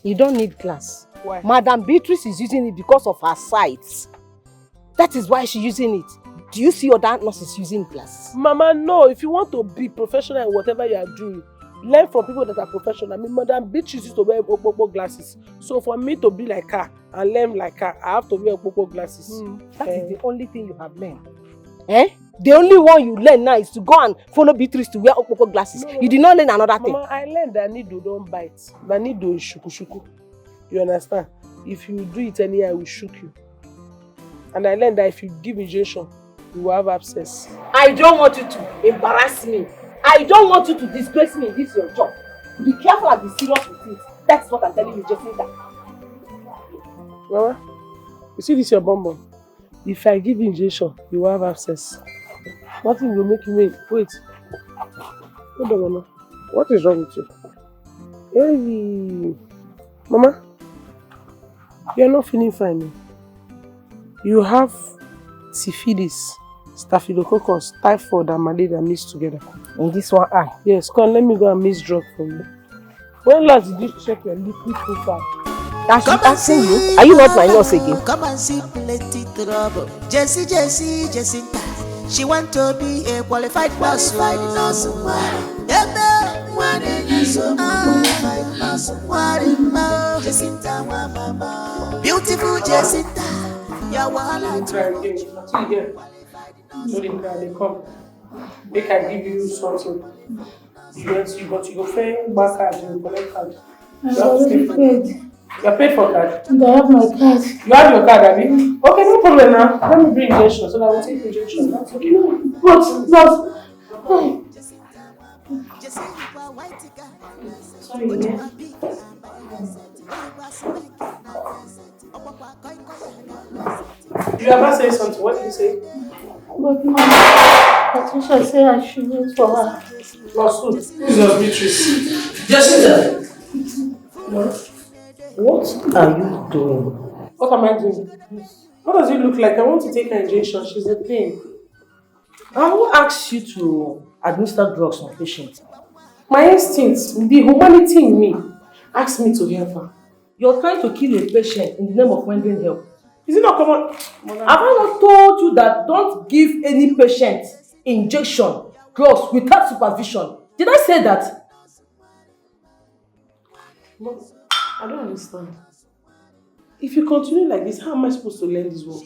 You don't need glass. Why? Madam Beatrice is using it because of her sight. That is why she's using it. Do you see other nurses using glass? Mama, no. If you want to be professional in whatever you are doing, learn from people that are professional. I mean, Madam Beatrice used to wear Okpokpo glasses. So for me to be like her and learn like her, I have to wear Okpokpo glasses. That is the only thing you have learned. The only one you learn now is to go and follow Beatrice to wear Okpokpo glasses. No. You did not learn another thing. Mama, I learned that needle don't bite. That needle is shuku. You understand? If you do it anyhow, I will shook you. And I learned that if you give injection, you will have abscess. I don't want you to embarrass me. I don't want you to disgrace me. This is your job. Be careful and be serious with it. That's what I'm telling you, Jacinta. Mama, you see this your bonbon? If I give you injection, you will have abscess. Nothing will make you wait. Wait. Hold on, Mama. What is wrong with you? Hey, Mama. You're not feeling fine. No? You have syphilis, staphylococcus, typhoid, and malaria mixed together. In this one eye? Yes, come let me go and mix drug for you. When last did you check your liquid profile? I should asking you. Are you not my nurse again? Come and see plenty trouble. Jacinta. She want to be a qualified nurse. Beautiful Jacinta. Come. Make I give you something. You go pay back card, you collect card. You're paid for card? And I have my card. You have your card, Abby? Okay, no problem now. Let me bring injection so that we'll take injection. That's okay. But sorry, yeah. You ever say something? What did you say? But Mom, Patricia said I should wait for her. Lawsuit. Who's your mistress? Jacinta! What are you doing? What am I doing? What does it look like? I want to take her injection. She's in pain. And who asked you to administer drugs on patients? My instincts, the humanity in me, asked me to help her. You're trying to kill a patient in the name of rendering help. Is it not common? Have I not told you that don't give any patient injection, drugs without supervision? Did I say that? But I don't understand. If you continue like this, how am I supposed to learn this work?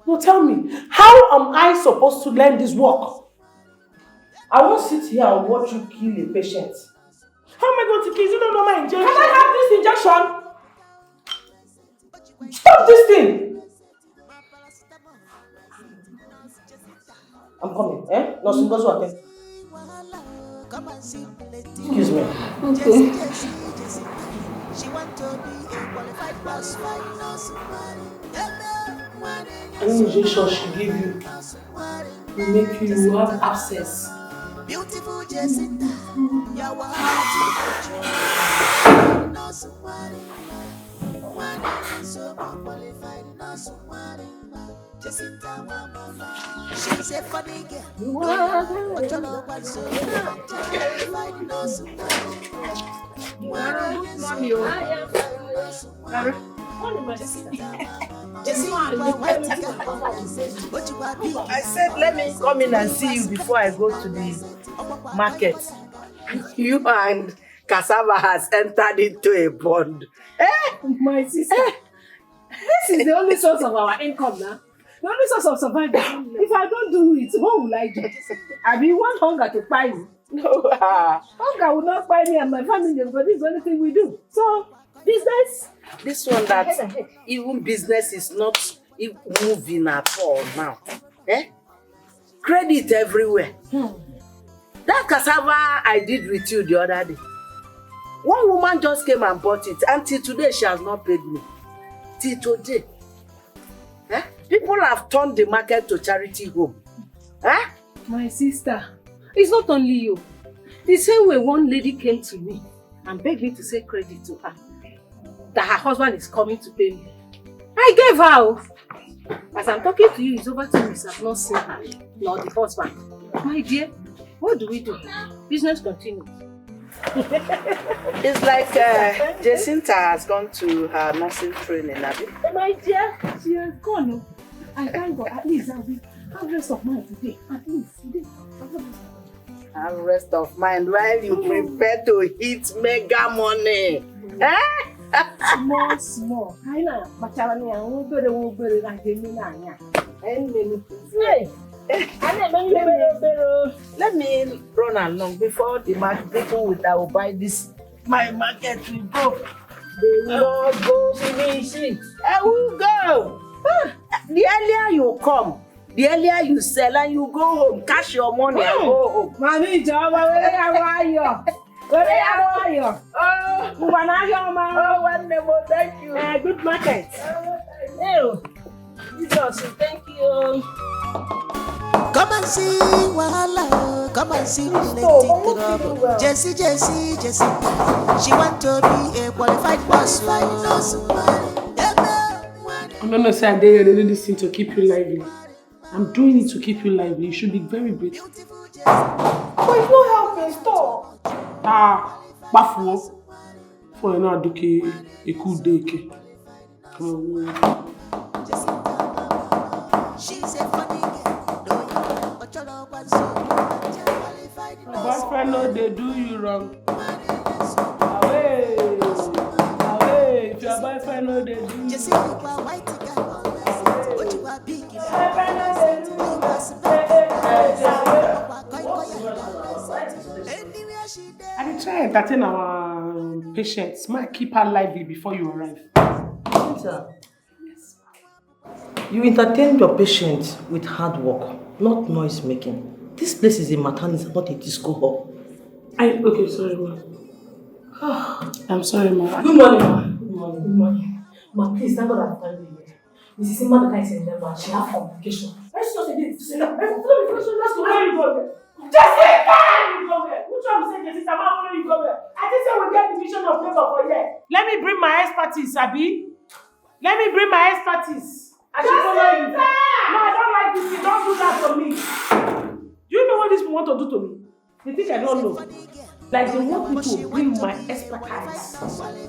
No, tell me, how am I supposed to learn this work? I won't sit here and watch you kill a patient. How am I going to kill you? You don't know my injection. Can I have this injection? Stop this thing! I'm coming, eh? No, Simba's working. Excuse me. Okay. Any injection she give you will make you have abscess. Beautiful Jacinta, she's a funny girl. I said, let me come in and see you before I go to the market. You and cassava has entered into a bond. My sister, this is the only source of our income now. The only source of survival. If I don't do it, what will I do? I mean, want hunger to buy me. No, hunger will not buy me and my family, but this is the only thing we do. So, business. This one that even business is not moving at all now. Credit everywhere. That cassava I did with you the other day. One woman just came and bought it. Until today, she has not paid me. Till today. People have turned the market to charity home. My sister, it's not only you. The same way one lady came to me and begged me to say credit to her. That her husband is coming to pay me. I gave her. As I'm talking to you, it's over 2 weeks. I've not seen her, nor the husband. My dear, what do we do? Business continues. It's like Jacinta has gone to her nursing training. My dear, she has gone. I thank God. At least I'll have rest of mind today. At least today. Have rest of mind while you prepare to hit mega money. Small. I know. Let me run along before the market people will buy this. My market will go. They will not go finishing. I will go. The earlier you come, the earlier you sell and you go home, cash your money and go home. Mommy, Java, where are you? Where are you? Wonderful, thank you. Good market. Jesus, thank you. Come and see wahala, come and see plenty trouble. Jacinta, she want to be a qualified boss. I'm not saying they do this thing to keep you lively. I'm doing it to keep you lively. You should be very grateful. But it's not helping, stop. Bafuo. For now, Dikeh, a cool Dikeh. She's a funny girl, but you're not one so boyfriend, no, they do you wrong. Away. If your boyfriend, no, they do you wrong. I will try and entertain our patients. Might keep her lively before you arrive. You entertain your patient with hard work, not noise making. This place is a maternity, not a disco hall. Okay, sorry, ma. I'm sorry, ma. Good morning, ma. Good morning. Ma, please, thank God I'm finally here. Mrs. Imada is in there, she has complication. Let's just say this. Let's go. Where you go there? Jessica! Which one say Jessica? Why you go there? I think say we get division of labor for here. Let me bring my expertise, Abi. Let me bring my expertise. I should follow you. No, I don't like this. You don't do that for me. Do you know what these people want to do to me? They think I don't know. Like they want me to bring my expertise,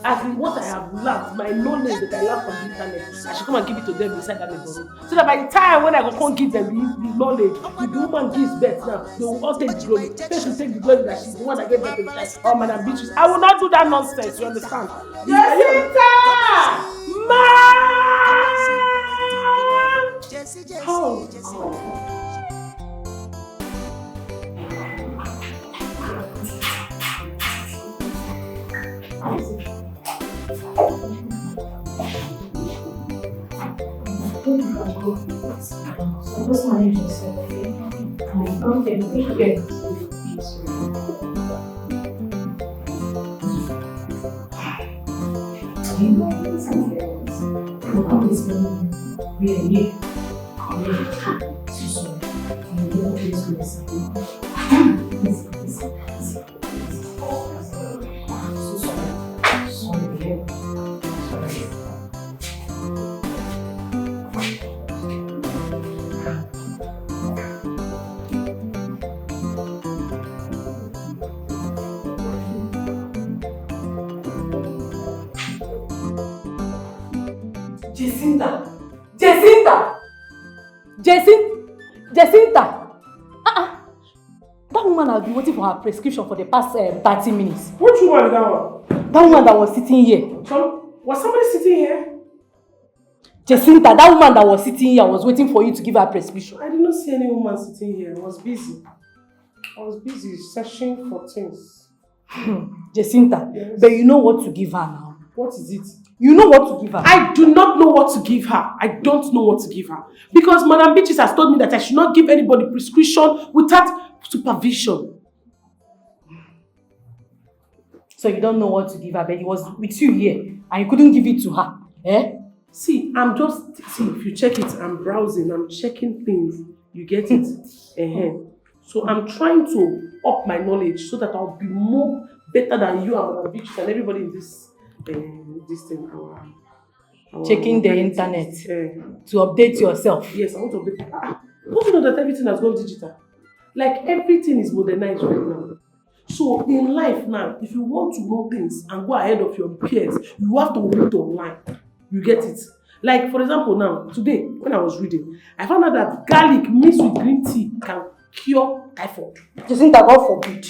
as in what I have learned, my knowledge that I learned from the internet. I should come and give it to them inside that labor room. So that by the time when I go come give them the knowledge, if the woman gives birth now, they will all take the glory. They should take the glory that she's the one that gave birth to the child. Oh, Madam Beatrice, I will not do that nonsense. You understand? Jacinta! Ma! So just manage yourself, okay? Okay, take care. Jacinta! That woman has been waiting for her prescription for the past 30 minutes. Which woman is that one? That woman that was sitting here. Was somebody sitting here? Jacinta, that woman that was sitting here was waiting for you to give her prescription. I did not see any woman sitting here. I was busy searching for things. Jacinta, yes. But you know what to give her now. What is it? You know what to give her. I do not know what to give her. I don't know what to give her. Because Madam Beatrice has told me that I should not give anybody prescription without supervision. So you don't know what to give her, but he was with you here and you couldn't give it to her. Eh? See, if you check it, I'm browsing, I'm checking things. You get it? So I'm trying to up my knowledge so that I'll be more better than you and Madam Beatrice and everybody in this thing. Checking the internet to update yourself. Yes, I want to update. Don't you know that everything has gone digital? Like everything is modernized right now. So in life now, if you want to know things and go ahead of your peers, you have to read online. You get it? Like for example now, today when I was reading, I found out that garlic mixed with green tea can cure typhoid. Jacinta, God forbid.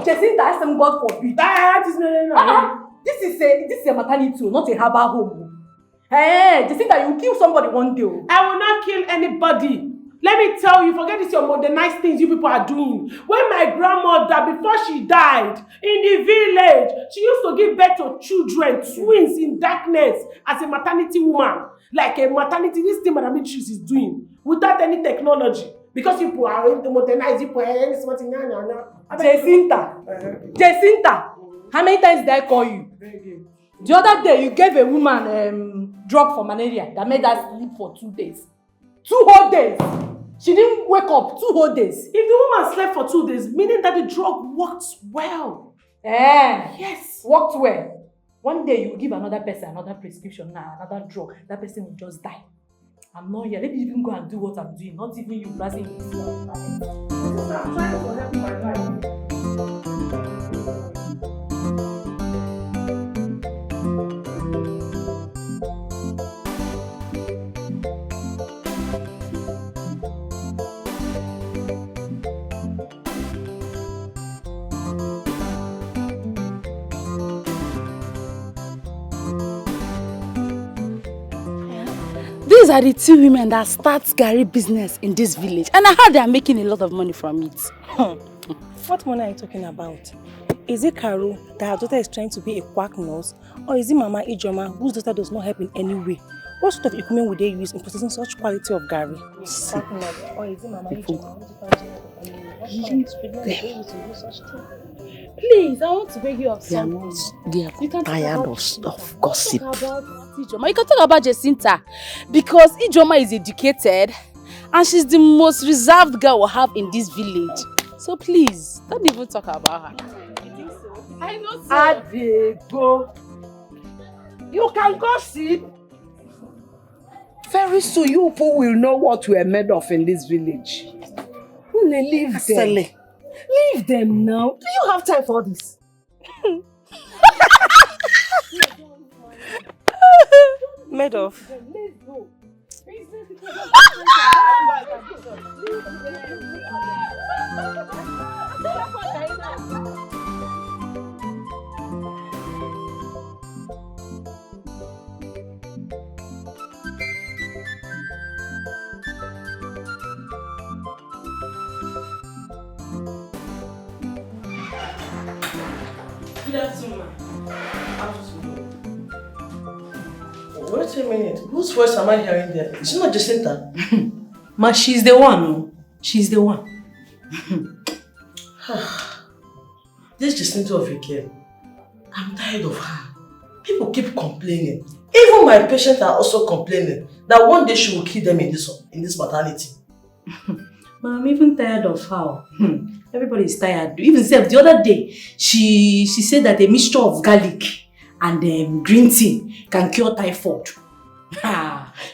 Jacinta, I said God forbid. That is no. This is a maternity, not a herbal home. Hey, Jacinta, you kill somebody one day. I will not kill anybody. Let me tell you, forget this your modernized things you people are doing. When my grandmother, before she died, in the village, she used to give birth to children, twins in darkness, as a maternity woman. Like a maternity, this thing Madam Beatrice is doing, without any technology. Because people are modernized, people are something. Jacinta, how many times did I call you? The other day, you gave a woman drug for malaria that made her sleep for 2 days. 2 whole days. She didn't wake up 2 whole days. If the woman slept for 2 days, meaning that the drug worked well. Yes. Worked well. One day you give another person another prescription now, another drug. That person will just die. I'm not here. Let me even go and do what I'm doing. Not even you blasting me. I'm trying to help my life. These are the 2 women that start Gary business in this village, and I heard they are making a lot of money from it. What money are you talking about? Is it Karu that her daughter is trying to be a quack nurse, or is it Mama Ijoma whose daughter does not help in any way? What sort of equipment would they use in processing such quality of Gary? Quack nurse, or is it Mama Ijoma whose daughter does not help in any way? What kind of equipment would they use to do such thing? Please, I want to beg you of something. They are tired of gossip. Ijoma. You can talk about Jacinta because Ijoma is educated and she's the most reserved girl we'll have in this village. So please, don't even talk about her. You think so? I know so. Adego. You can gossip. Very soon you people will know what we are made of in this village. Leave them. Leave them now. Do you have time for this? Made of? Let's go. Good afternoon. Wait a minute. Whose voice am I hearing there? It's not Jacinta. Ma, she's the one. No? She's the one. This Jacinta of Ekene, I'm tired of her. People keep complaining. Even my patients are also complaining that one day she will kill them in this maternity. Ma, I'm even tired of her. Everybody is tired. Even the other day, she said that a mixture of garlic and green tea can cure typhoid.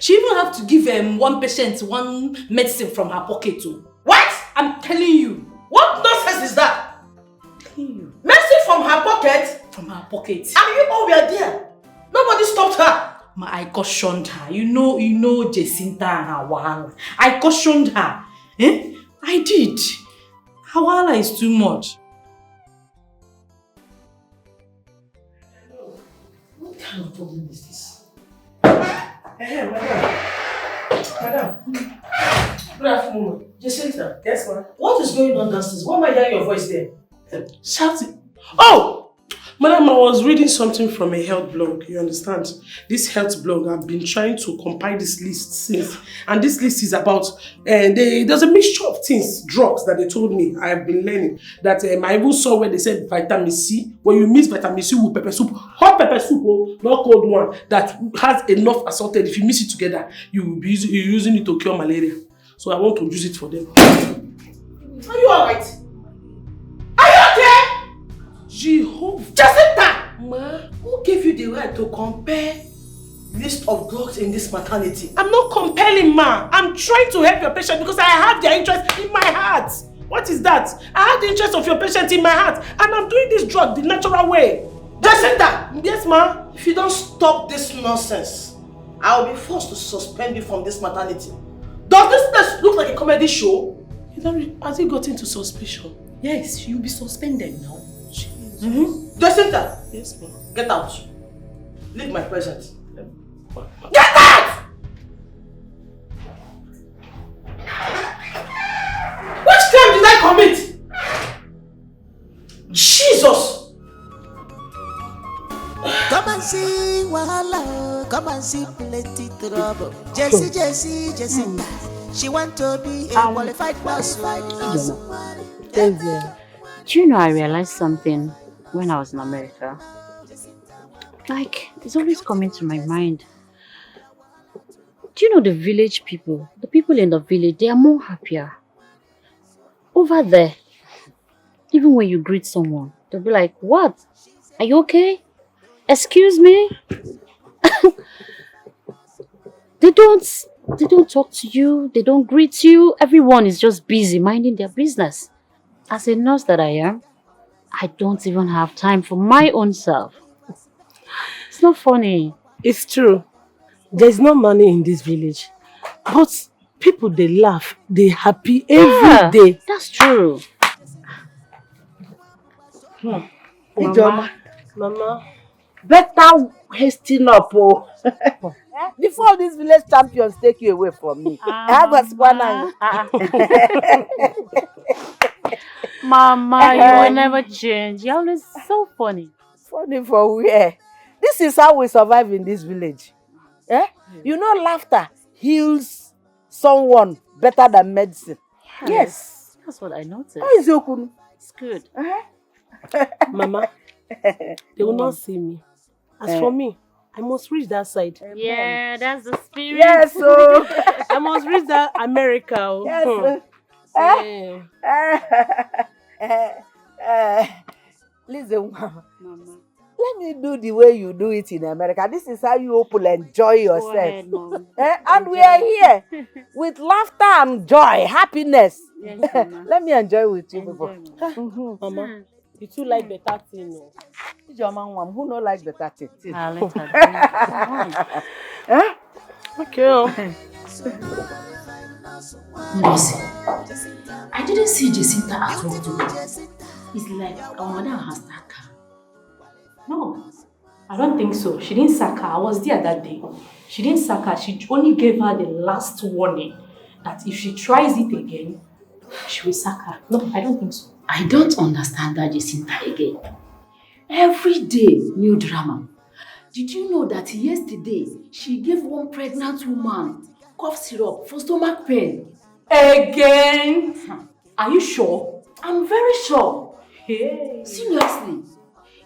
She even have to give one patient one medicine from her pocket too. What? I'm telling you. What nonsense is that? I'm telling you. Medicine from her pocket? From her pocket. And you all were there. Nobody stopped her. Ma, I cautioned her. You know Jacinta and her wahala. I cautioned her. I did. Her wahala is too much. What kind of problem is this? Madam. Good afternoon. Jacinta. Yes, ma'am. What is going on downstairs? Why am I hearing your voice there? Shouting. Oh! Madam, I was reading something from a health blog, you understand? This health blog, I've been trying to compile this list since. And this list is about, there's a mixture of things, drugs that they told me, I have been learning. That I even saw where they said vitamin C, when you mix vitamin C with pepper soup, hot pepper soup, not cold one, that has enough assorted. If you mix it together, you're using it to cure malaria. So I want to use it for them. Are you alright? Are you okay? Jehovah. Jacinta! Ma, who gave you the right to compare list of drugs in this maternity? I'm not compelling, ma. I'm trying to help your patient because I have their interest in my heart. What is that? I have the interest of your patient in my heart and I'm doing this drug the natural way. Jacinta! Yes, ma. If you don't stop this nonsense, I will be forced to suspend you from this maternity. Does this place look like a comedy show? Has he got into suspicion? Yes, you'll be suspended now. Jacinta! Yes, ma'am. Get out. Leave my presence. Get out! Which crime did I commit? Jesus! Come and see wahala, come and see plenty trouble. Jacinta, she want to be a qualified nurse. Do you know I realized something when I was in America? Like, it's always coming to my mind. Do you know the village people? The people in the village, they are more happier. Over there, even when you greet someone, they'll be like, what? Are you okay? Excuse me? They don't talk to you, they don't greet you. Everyone is just busy minding their business. As a nurse that I am, I don't even have time for my own self. It's not funny. It's true. There's no money in this village. But people, they laugh. They happy every day. That's true. Mama. Mama. Better hasten up, oh. Before these village champions take you away from me. I have a spanner. Mama, you will never change. You're always so funny. Funny for where? This is how we survive in this village. Eh? You know, laughter heals someone better than medicine. Yes. That's what I noticed. How is Okunu? It's good. Mama, they will not see me. As for me, I must reach that side. Yeah, that's the spirit. Yes, so I must reach that America. Yes. Listen, Mama. Let me do the way you do it in America. This is how you people enjoy yourself. Go ahead, Mom. And we are here with laughter and joy, happiness. Yes, Mama. Let me enjoy with you people. Mama, you too like better thing. Your mom, who don't like better thing? Okay. Listen, I didn't see Jacinta at work today. It's like our madam has sacked her. No, I don't think so. She didn't sack her. I was there that day. She didn't sack her. She only gave her the last warning that if she tries it again, she will sack her. No, I don't think so. I don't understand that Jacinta again. Every day, new drama. Did you know that yesterday, she gave one pregnant woman cough syrup for stomach pain? Again? Are you sure? I'm very sure. Hey. Seriously.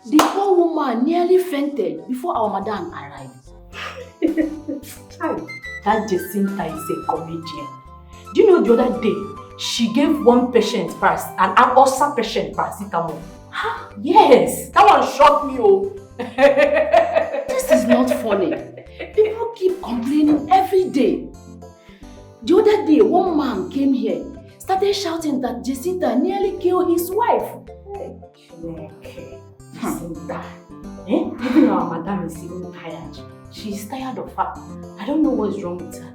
The poor woman nearly fainted before our madam arrived. That Jacinta is a comedian. Do you know the other day, she gave one patient an ulcer patient paracetamol? Huh? Yes, that one shocked me. Oh. This is not funny. People keep complaining every day. The other day, one man came here, started shouting that Jacinta nearly killed his wife. Jacinta. Even our madam is even tired. She's tired of her. I don't know what's wrong with her.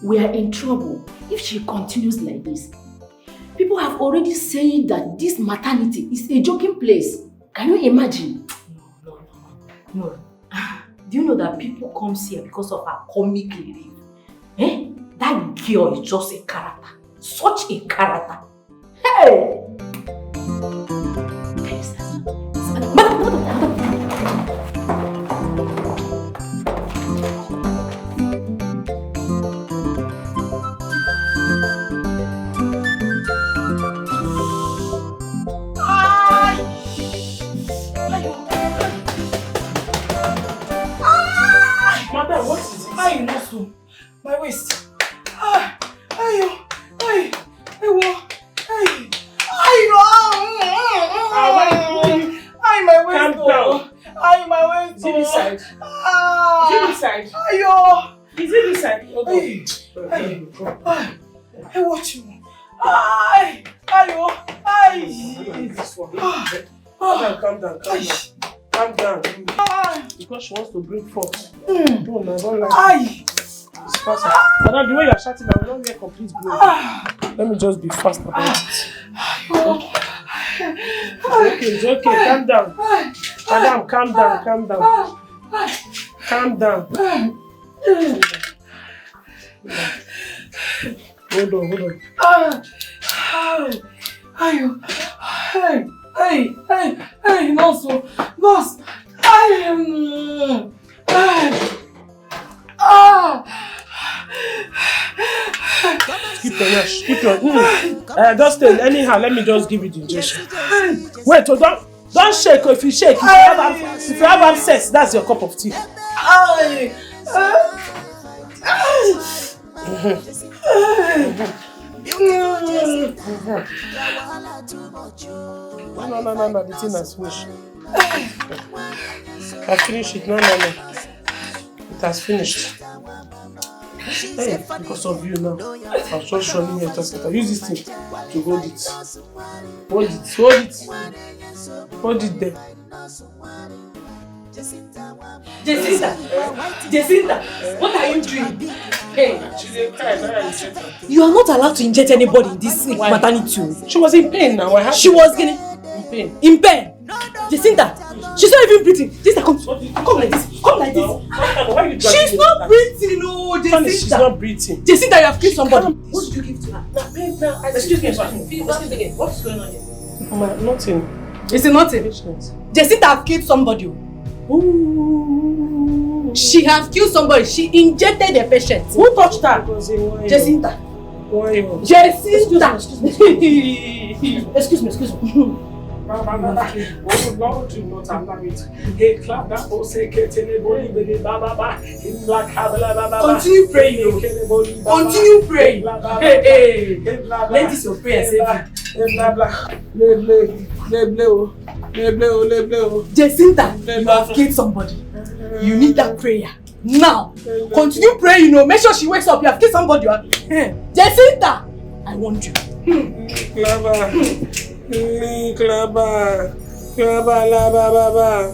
We are in trouble if she continues like this. People have already said that this maternity is a joking place. Can you imagine? No. Do you know that people come here because of her comic relief? That girl is just a character. Such a character. Hey! Madam, what is it? Ay, no, so. My waist. My waist. Calm down. My waist. Is it this side? Is it this side? Is it this side? Hey, watch you. This one. Calm down. Because she wants to bring forth. Oh, my God. It's faster. Madam, the way you are shouting, I will not get complete blow. Let me just be fast about it. It's okay. Calm down. Madam, calm down. Hold on. Hey, nurse. Keep your nurse. Just stay. Anyhow, let me just give you the injection. Wait, don't shake. If you shake, if you have abscess, that's your cup of tea. No, the thing has finished. I finished it. No. It has finished. Hey, because of you now. I was just running here to use this thing to hold it. Hold it there. Jacinta, what are you doing? Hey, you are not allowed to inject anybody in this maternity. She was in pain now. She was in pain. In pain. Jacinta, she's not even breathing. Jacinta, come like this. Come like this. She's not breathing, no, Jacinta. She's not breathing. Jacinta, you have killed somebody. What did you give to her? Excuse me. What's going on here? Nothing. Is it nothing? Jacinta have killed somebody. Ooh. She has killed somebody. She injected a patient. Who touched her? Jacinta. Why? Jacinta. Excuse me. Lord, do not allow it. Continue praying. Continue praying. Hey. Let this your prayer save you. Jacinta, you have killed somebody. You need that prayer. Now, continue praying, make sure she wakes up. You have killed somebody. Jacinta, I want you. Klaba, la ba,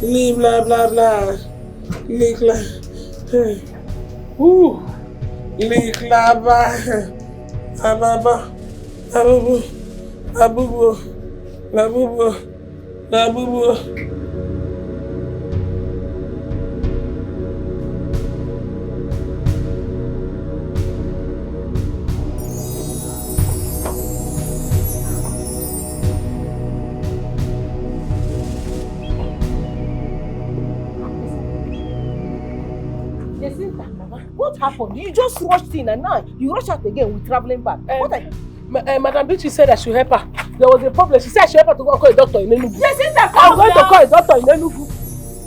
leave blah blah blah, leave la, leave klaba, ababa, abubu. What happened? You just rushed in and now you rush out again with traveling back. Madam Beatrice said I should help her. There was a problem. She said I should help her to go call a doctor in Enugu. Jacinta, I'm going to call a doctor in Enugu.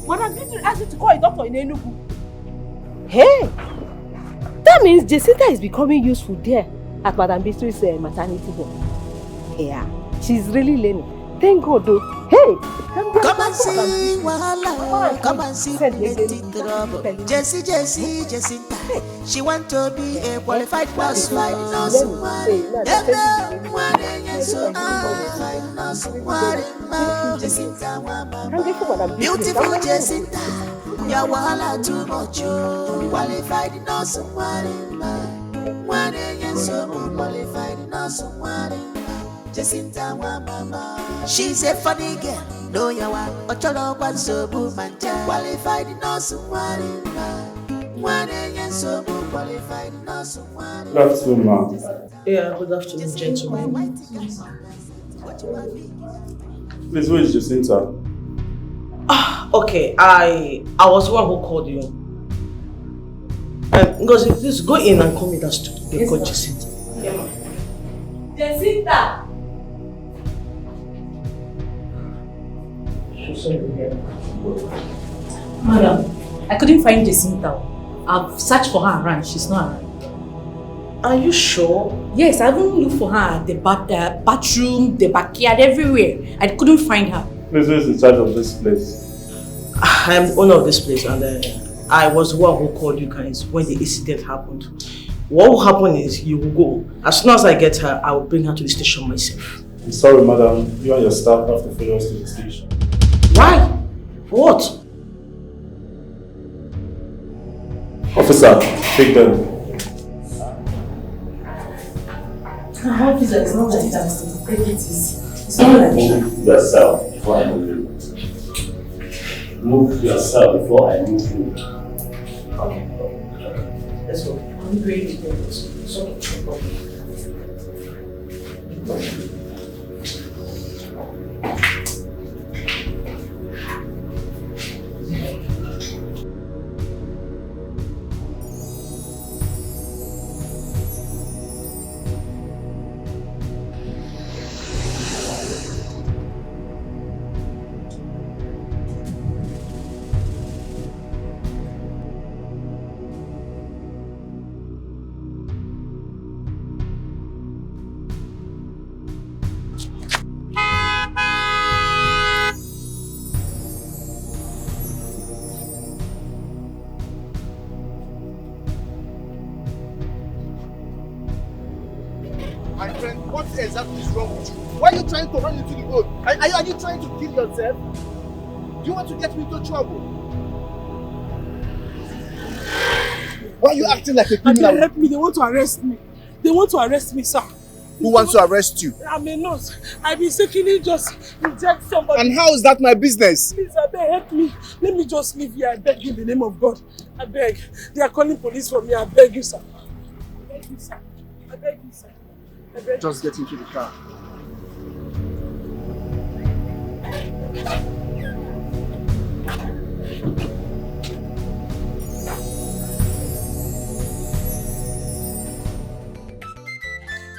Madam Beatrice asked you to call a doctor in Enugu. Hey! That means Jacinta is becoming useful there at Madam Beatrice's maternity home. Yeah, she's really learning. Thank God though. Hey! Come and see wahala. Come and see plenty trouble. Jacinta. She want to be a qualified nurse. Beautiful Jacinta. Your wahala too much. Qualified nurse. Qualified nurse. She's a funny girl. No yawa, ocholo kwa sobu manja. Qualified nurse. Qualified nurse. Good afternoon, ma'am. Yeah, good afternoon, gentlemen. Please, where is Jacinta? Okay, I was the one who called you. Ngozi, please go in and call me that stupid. They called Jacinta. Yeah, ma'am. Jacinta! Madam, I couldn't find Jacinta. I've searched for her around. She's not around. Are you sure? Yes, I even looked for her at the bathroom, the backyard, everywhere. I couldn't find her. Please, who is in charge of this place? I'm owner of this place, and I was the one who called you guys when the incident happened. What will happen is you will go. As soon as I get her, I will bring her to the station myself. I'm sorry, madam. You and your staff have to follow us to the station. Why? What? Officer, take them. Officer, it's not like that. Take it easy. It's not like that. Move yourself before I move you. Move yourself before I move you. Okay. Let's go. I'm ready to do this. So, My friend, what exactly is wrong with you? Why are you trying to run into the road? Are you trying to kill yourself? Do you want to get me into trouble? Why are you acting like a criminal? Help me, they want to arrest me. They want to arrest me, sir. Who wants to arrest you? I'm a nurse. I mistakenly just inject somebody. And how is that my business? Please, I beg, help me. Let me just leave here. I beg you in the name of God. I beg. They are calling police for me. I beg you, sir. I beg you, sir. I beg you, sir. I beg Just get into the car.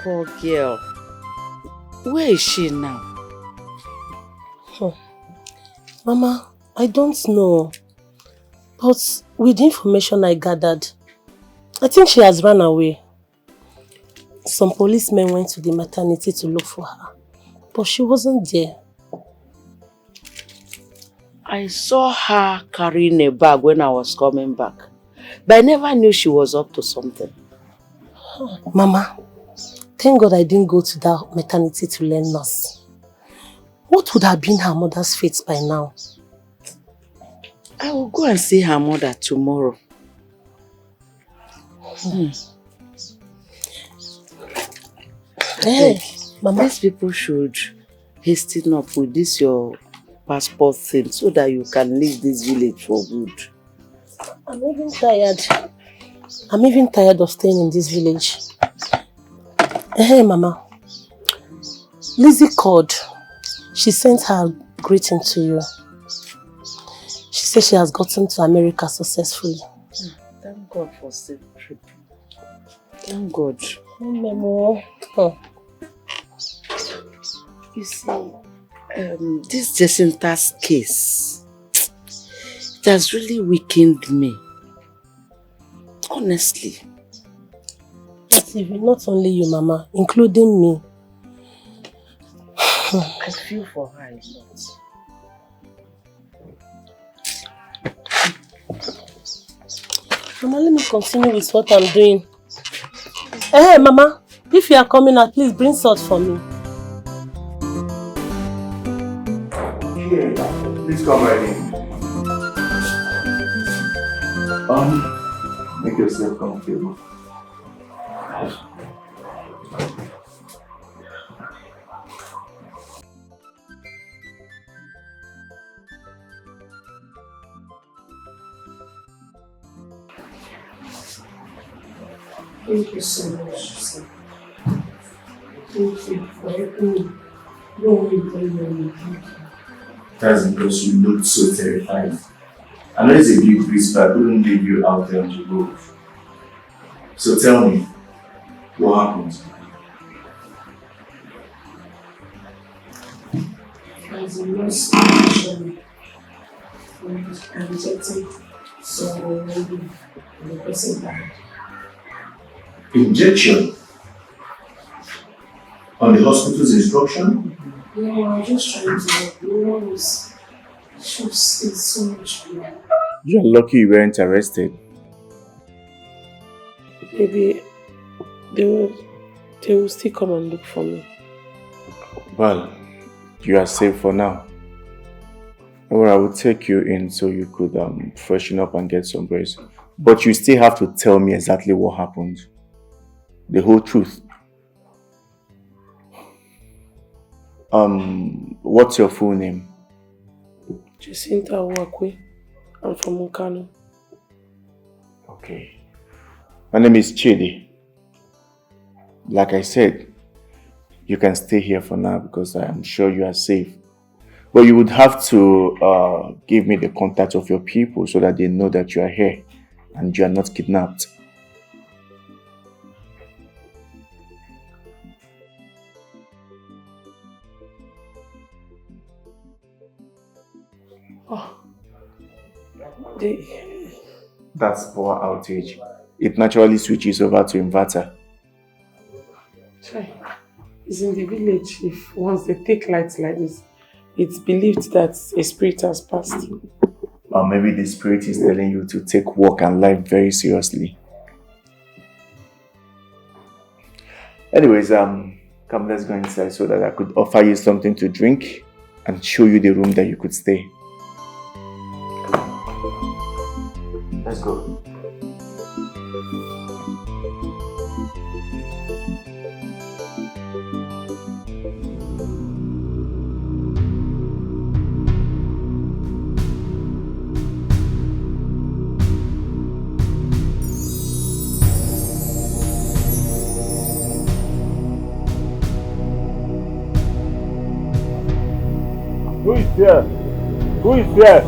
Poor girl. Where is she now? Mama, I don't know. But with the information I gathered, I think she has run away. Some policemen went to the maternity to look for her, but she wasn't there. I saw her carrying a bag when I was coming back, but I never knew she was up to something. Mama, thank God I didn't go to that maternity to learn nurse. What would have been her mother's fate by now? I will go and see her mother tomorrow. Hey, Mama. These people should hasten up with this your passport thing so that you can leave this village for good. I'm even tired. I'm even tired of staying in this village. Hey, Mama. Lizzie called. She sent her greeting to you. She said she has gotten to America successfully. Thank God for safe trip. Thank God. Memo. You see, this JACINTA's case, it has really weakened me. Honestly. Not only you, Mama, including me. I feel for her a lot. Mama, let me continue with what I'm doing. Hey, Mama, if you are coming out, please bring salt for me. Here, please come right in. Make yourself comfortable. Thank you so much, sir. Thank you for helping me. Don't worry, thank you. That's because you looked so terrified. I know it's a big risk, but I couldn't leave you out there on the road. So tell me, what happened? As a nurse, actually, I injected someone and the person died. Injection? On the hospital's instruction? No, I'm just trying to help. No one was just in so much blood. You're lucky you weren't arrested. Maybe they will still come and look for me. Well, you are safe for now. Or I will take you in so you could freshen up and get some rest. But you still have to tell me exactly what happened. The whole truth. What's your full name? JACINTA Wakwe. I'm from Nkanu. Okay. My name is Chidi. Like I said, you can stay here for now because I am sure you are safe. But you would have to give me the contact of your people so that they know that you are here and you are not kidnapped. Oh. That's power outage. It naturally switches over to inverter. It's in the village. If once they take lights like this, it's believed that a spirit has passed. Or maybe the spirit is telling you to take work and life very seriously. Anyways, come, let's go inside so that I could offer you something to drink and show you the room that you could stay. Let's go. Who is there? Who is there?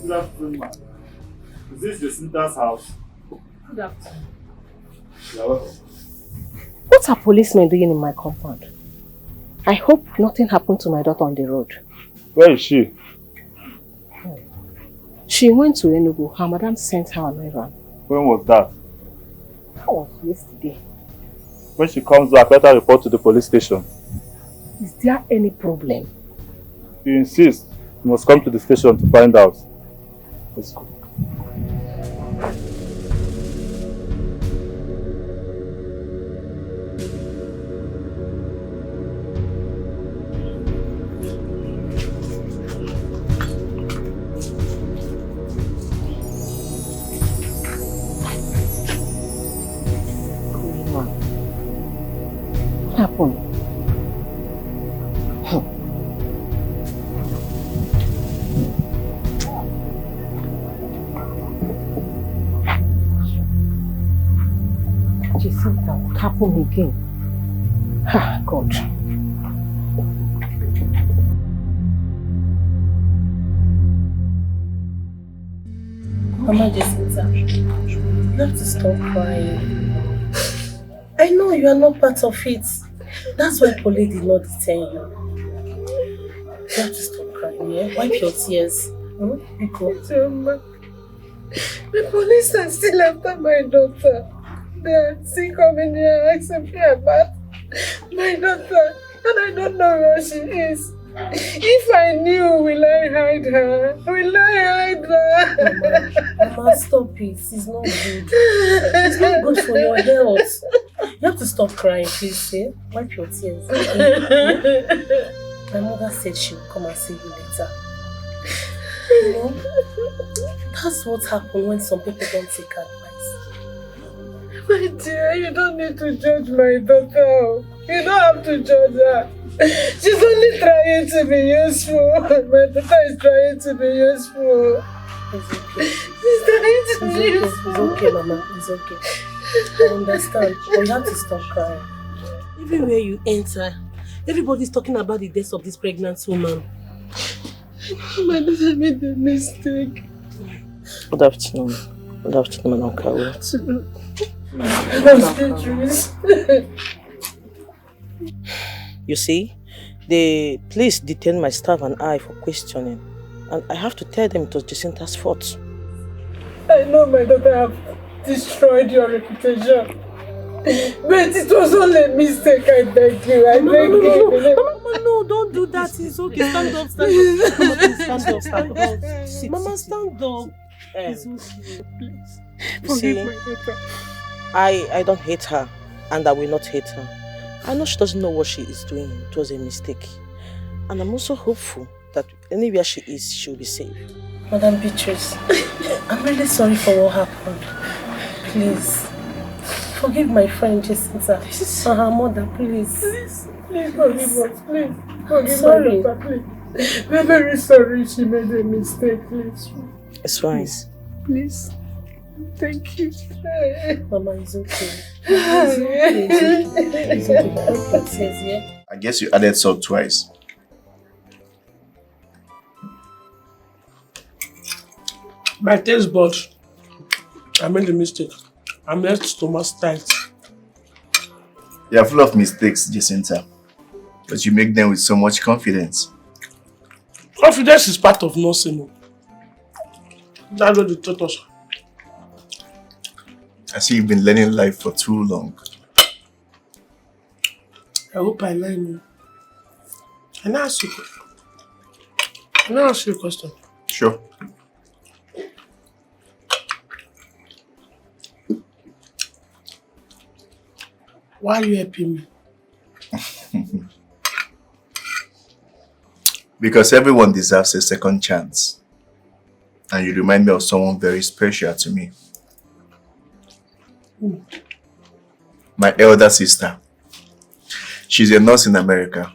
Good afternoon, ma'am. Is this Jacinta's house? Good afternoon. You're welcome. What are policemen doing in my compound? I hope nothing happened to my daughter on the road. Where is she? She went to Enugu. Her madam sent her on errand. When was that? That was yesterday. When she comes back, let her report to the police station. Is there any problem? If you insist, you must come to the station to find out. Let's go. What happened? Jacinta, what happened again? Ah, God. Mama Jacinta, you have to stop crying. I know you are not part of it. That's why police did not detain you. You have to stop crying, yeah? Wipe your tears. Because The police are still after my daughter. They are still coming here asking me about my daughter, and I don't know where she is. If I knew, will I hide her? Will I hide her? Mama, stop it. It's not good. It's not good for your health. You have to stop crying, please. Eh? Wipe your tears. My mother said she will come and see you later. You know, that's what happens when some people don't take advice. My dear, you don't need to judge my daughter. You don't have to judge her. She's only trying to be useful. My daughter is trying to be useful. It's okay. She's trying to be useful. It's okay, Mama. It's okay. I understand. But you have to stop crying. Everywhere you enter, everybody's talking about the death of this pregnant woman. My daughter made a mistake. Good afternoon. Good afternoon, Madam Kawu. You see, the police detained my staff and I for questioning, and I have to tell them it was Jacinta's fault. I know my daughter have destroyed your reputation, but it was only a mistake. I beg you. I beg you. Mama, no, don't do that. It's okay. Stand up, stand up. Mama, please stand up, stand up. Sit, Mama, stand up. It's okay, please. You see, I don't hate her, and I will not hate her. I know she doesn't know what she is doing. It was a mistake. And I'm also hopeful that anywhere she is, she'll be safe. Madam Beatrice, I'm really sorry for what happened. Please, forgive my friend Jacinta and her mother, please. Please forgive us, please. Forgive my daughter, please. We're very sorry she made a mistake, please. It's fine. Please. Thank you. Mama, it's okay. It's okay. I guess you added salt twice. My taste buds. I made a mistake. I made stomach tight. You are full of mistakes, Jacinta. But you make them with so much confidence. Confidence is part of nursing. That's what they taught us. I see you've been learning life for too long. I hope I learn you. Can I ask you a question? Sure. Why are you helping me? Because everyone deserves a second chance. And you remind me of someone very special to me. Who? My elder sister. She's a nurse in America.